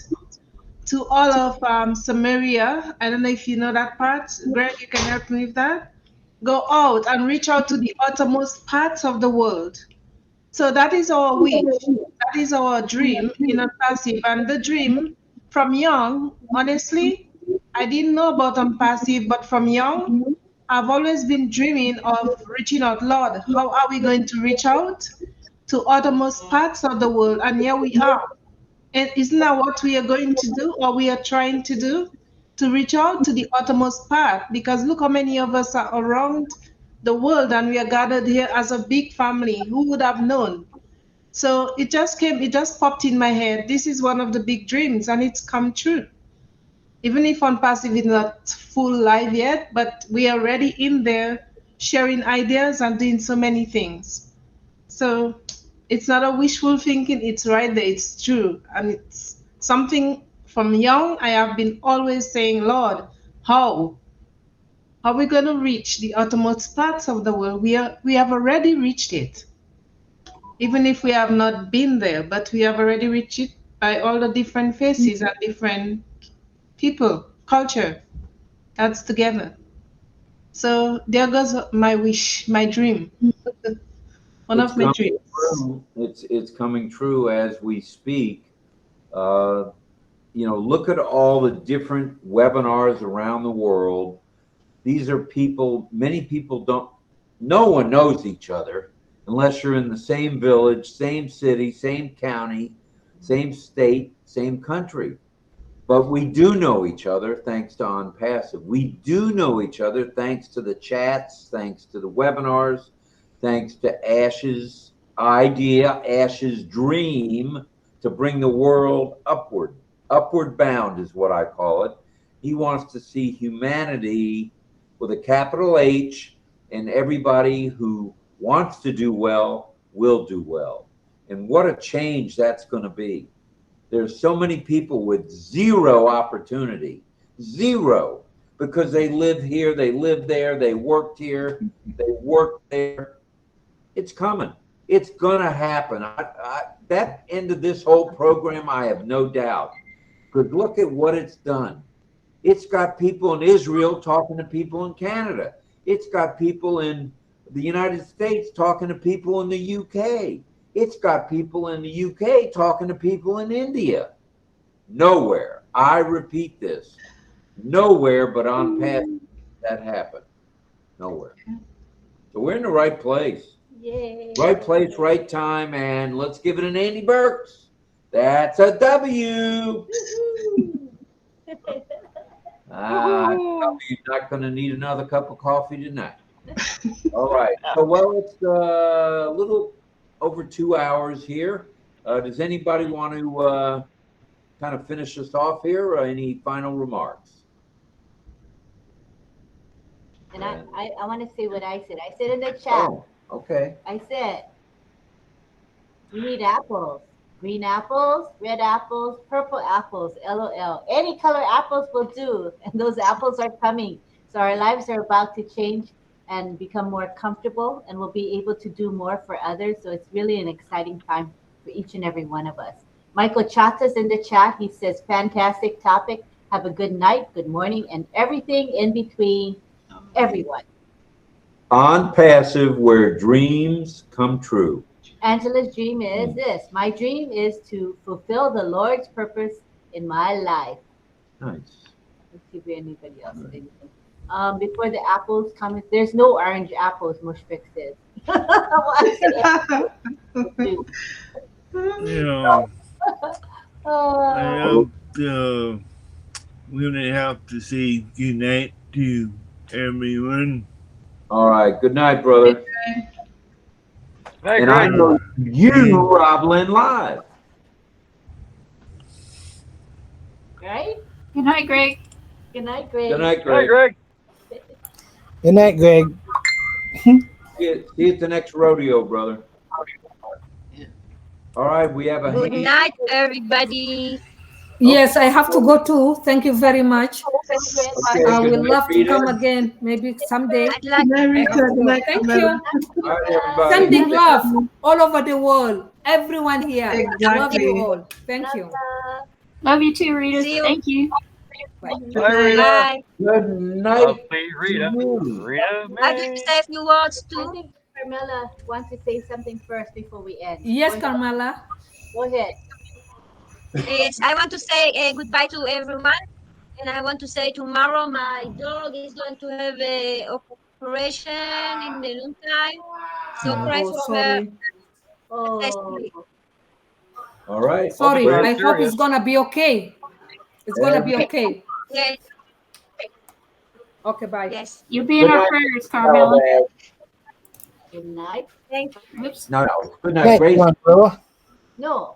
to all of Samaria. I don't know if you know that part. Greg, you can help me with that. Go out and reach out to the uttermost parts of the world. So that is our wish. That is our dream in ONPASSIVE. And the dream from young, honestly, I didn't know about ONPASSIVE, but from young, I've always been dreaming of reaching out. Lord, how are we going to reach out to uttermost parts of the world? And here we are. And isn't that what we are going to do, or we are trying to do? To reach out to the uttermost part, because look how many of us are around the world and we are gathered here as a big family. Who would have known? So it just popped in my head. This is one of the big dreams, and it's come true. Even if ONPASSIVE is not full live yet, but we are already in there sharing ideas and doing so many things. So it's not a wishful thinking, it's right there, it's true. And it's something from young I have been always saying, Lord, how? How are we going to reach the uttermost parts of the world? We have already reached it. Even if we have not been there, but we have already reached it by all the different faces and different people, culture that's together. So there goes my wish, my dream. One It's of my coming dreams. true. It's coming true as we speak. Uh, look at all the different webinars around the world. These are people, many people don't, no one knows each other unless you're in the same village, same city, same county, same state, same country. But we do know each other thanks to ONPASSIVE. We do know each other thanks to the chats, thanks to the webinars, thanks to Ash's idea, Ash's dream to bring the world upward. Upward bound is what I call it. He wants to see humanity with a capital H, and everybody who wants to do well will do well. And what a change that's going to be. There's so many people with zero opportunity, zero, because they live here, they live there, they worked here, they worked there. It's coming. It's going to happen. That end of this whole program, I have no doubt. Because look at what it's done. It's got people in Israel talking to people in Canada. It's got people in the United States talking to people in the UK. It's got people in the UK talking to people in India. Nowhere, I repeat this, nowhere but ONPASSIVE that happened. Nowhere. So we're in the right place. Yay. Right place, right time, and let's give it an Andy Burks. That's a W. You're not going to need another cup of coffee tonight. All right. So, well, it's a little over 2 hours here. Does anybody want to kind of finish us off here, or any final remarks? And I want to say what I said. I said in the chat. Oh, okay. I said, we need apples. Green apples, red apples, purple apples, LOL. Any color apples will do. And those apples are coming. So our lives are about to change and become more comfortable, and we'll be able to do more for others. So it's really an exciting time for each and every one of us. Michael Chata's in the chat. He says, fantastic topic. Have a good night, good morning, and everything in between, everyone. ONPASSIVE, where dreams come true. Angela's dream is this. My dream is to fulfill the Lord's purpose in my life. Nice. Let's see if anybody else has anything. Before the apples come, there's no orange apples, Mushfik says. We're gonna have to say good night to everyone. All right. Good night, brother. Hey, and I know you, RobLynnLive. Right? Good night, Greg. Good night, Greg. Good night, Hey, Greg. Greg. Good night, Greg. See you at the next rodeo, brother. All right, we have a Good night, everybody. Yes, I have to go too. Thank you very much. Okay, I good will night, love to Rita. come again, maybe someday. I'd like Thank you. All right, everybody. Sending love all over the world. Everyone here. Exactly. Love you all. Thank you. Love you too, Rita. See you. Thank you. Bye. Bye, Rita. Bye. Good night. Lovely Rita. Rita I'd like May. to say a few words I too. think Carmela wants to say something first before we end. Yes, Go ahead. Carmela. Go ahead. Yes, I want to say goodbye to everyone. And I want to say tomorrow my dog is going to have a operation in a long time. So pray Oh, for her. sorry. Oh, All right. Sorry. Very I hope serious. it's gonna be okay. It's gonna be okay. Yes, Okay, bye. yes. You'll be in Good our night, prayers, Carmela. good night. Thank you. Oops. No. Good night, Hey, Gracie. come on, Bella. No,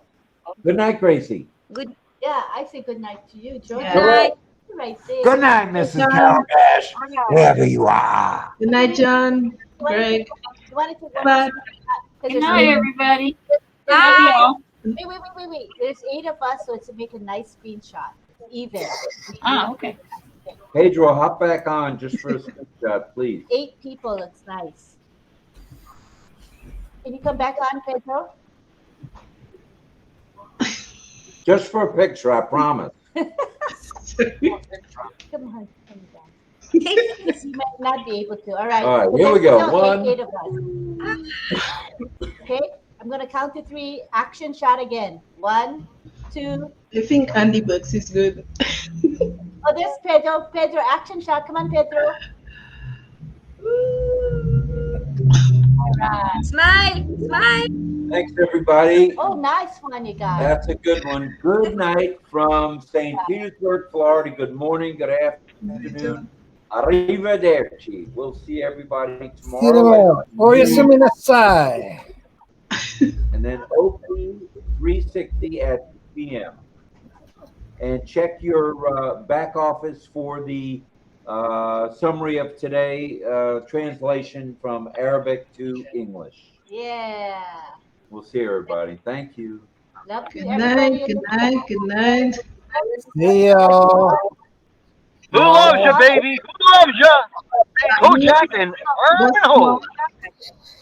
Good night, Gracie. Good yeah, I say good night to you, George. Yeah. Good night. Right there. Good night, Mrs. John. Calabash. Wherever you are. Good night, John. You wanted Greg. you wanted to go Bye. Good night, everybody. Love Bye. y'all. Wait. There's 8 of us, so it's to make a nice screenshot. Even. Ah, okay. Pedro, hop back on just for a screenshot, please. 8 people, it's nice. Can you come back on, Pedro? Just for a picture, I promise. Come on, come back. You might not be able to. All right. All right, here we go. Let's One. 8 of us. Okay, I'm going to count to 3. Action shot again. 1, 2. I think Andy Bucks is good. Oh, there's Pedro. Pedro, action shot. Come on, Pedro. All right. Smile. Smile. Thanks, everybody. Oh, nice one, you guys. That's a good one. Good night from St. Petersburg, Florida. Good morning, good afternoon. Arrivederci. We'll see everybody tomorrow. Oyasuminasai. And then OP 360 at 2 p.m. And check your back office for the summary of today, translation from Arabic to English. Yeah. We'll see everybody. Thank you. Love you, Good everybody. night. Good night. Good night. See y'all. Who loves you, baby? Who loves you? Kojak and Arnold.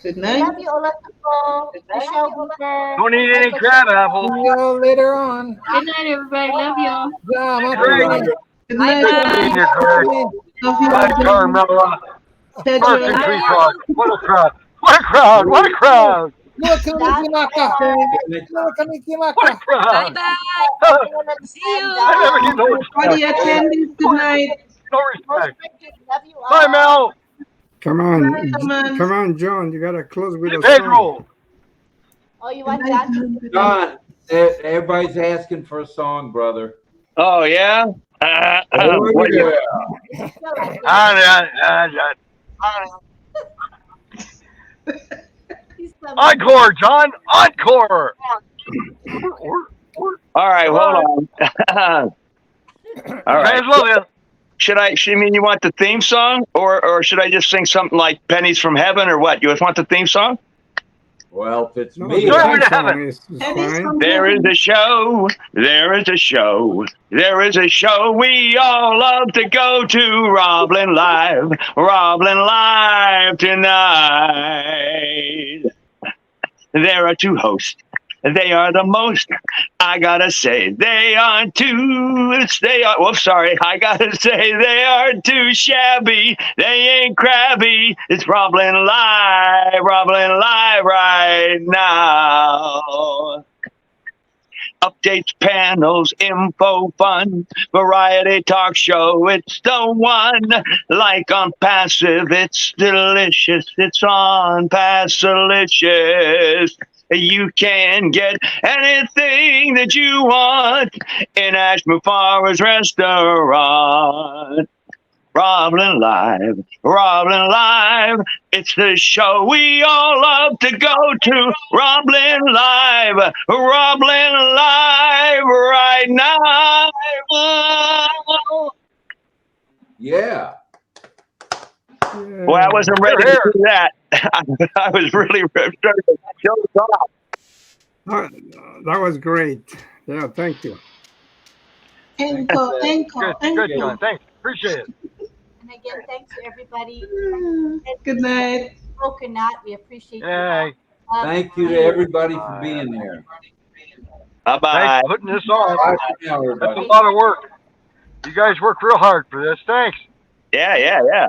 Good I night. love you, Olatipo. Michelle Hooper. Don't eat any crab apples. See y'all later on. Good night, everybody. Love y'all. Yeah, I'm Greg, Good Bye night. bye. eat your Greg. Love you, Bye, John. Carmela. Pedro. Parson Tree Frog. What a crowd. What a crowd. What a crowd. Look, Kamikimaka. Look, What a Kamikimaka. Bye crowd. bye. See you. I never get no Everybody respect. attending, good night. No Most respect. wicked. Love you all. Bye, Mel. Come on, Come on. come on, John. You gotta close with Hey, a song. Pedro. Oh, you Good want night, John? John. Good night. John, everybody's asking for a song, brother. Oh yeah. Oh, What do you- yeah. He's coming. Encore, John. Encore. All right, hold on. All right. Fans love you. Should I mean you want the theme song or should I just sing something like Pennies from Heaven or what? You just want the theme song? Well, if it's No, me, the Sorry, theme we have song is Pennies fine. from There is heaven. a show, there is a show, there is a show we all love to go to. RobLynnLive, RobLynnLive tonight. There are 2 hosts. They are the most, I gotta say, they are sorry, I gotta say, they are too shabby, they ain't crabby, it's RobLynnLive right now. Updates, panels, info, fun, variety talk show, it's the one. Like on Passive, it's delicious, it's on Passilicious. You can get anything that you want in Ashmufara's restaurant. RobLynnLive, RobLynnLive, it's the show we all love to go to. RobLynnLive, RobLynnLive right now. yeah. Well, I wasn't ready to do that. I was really ready to show it off. That was great. Yeah, thank you. Encore, Good, encore, good, John. encore. Thanks. Appreciate it. And again, thanks to everybody. Good night. Spoken not, we appreciate Yay. you. Thank you to everybody for being there. Bye-bye. Thanks for putting this on. Bye for now, That's a everybody. lot of work. You guys work real hard for this. Thanks. Yeah.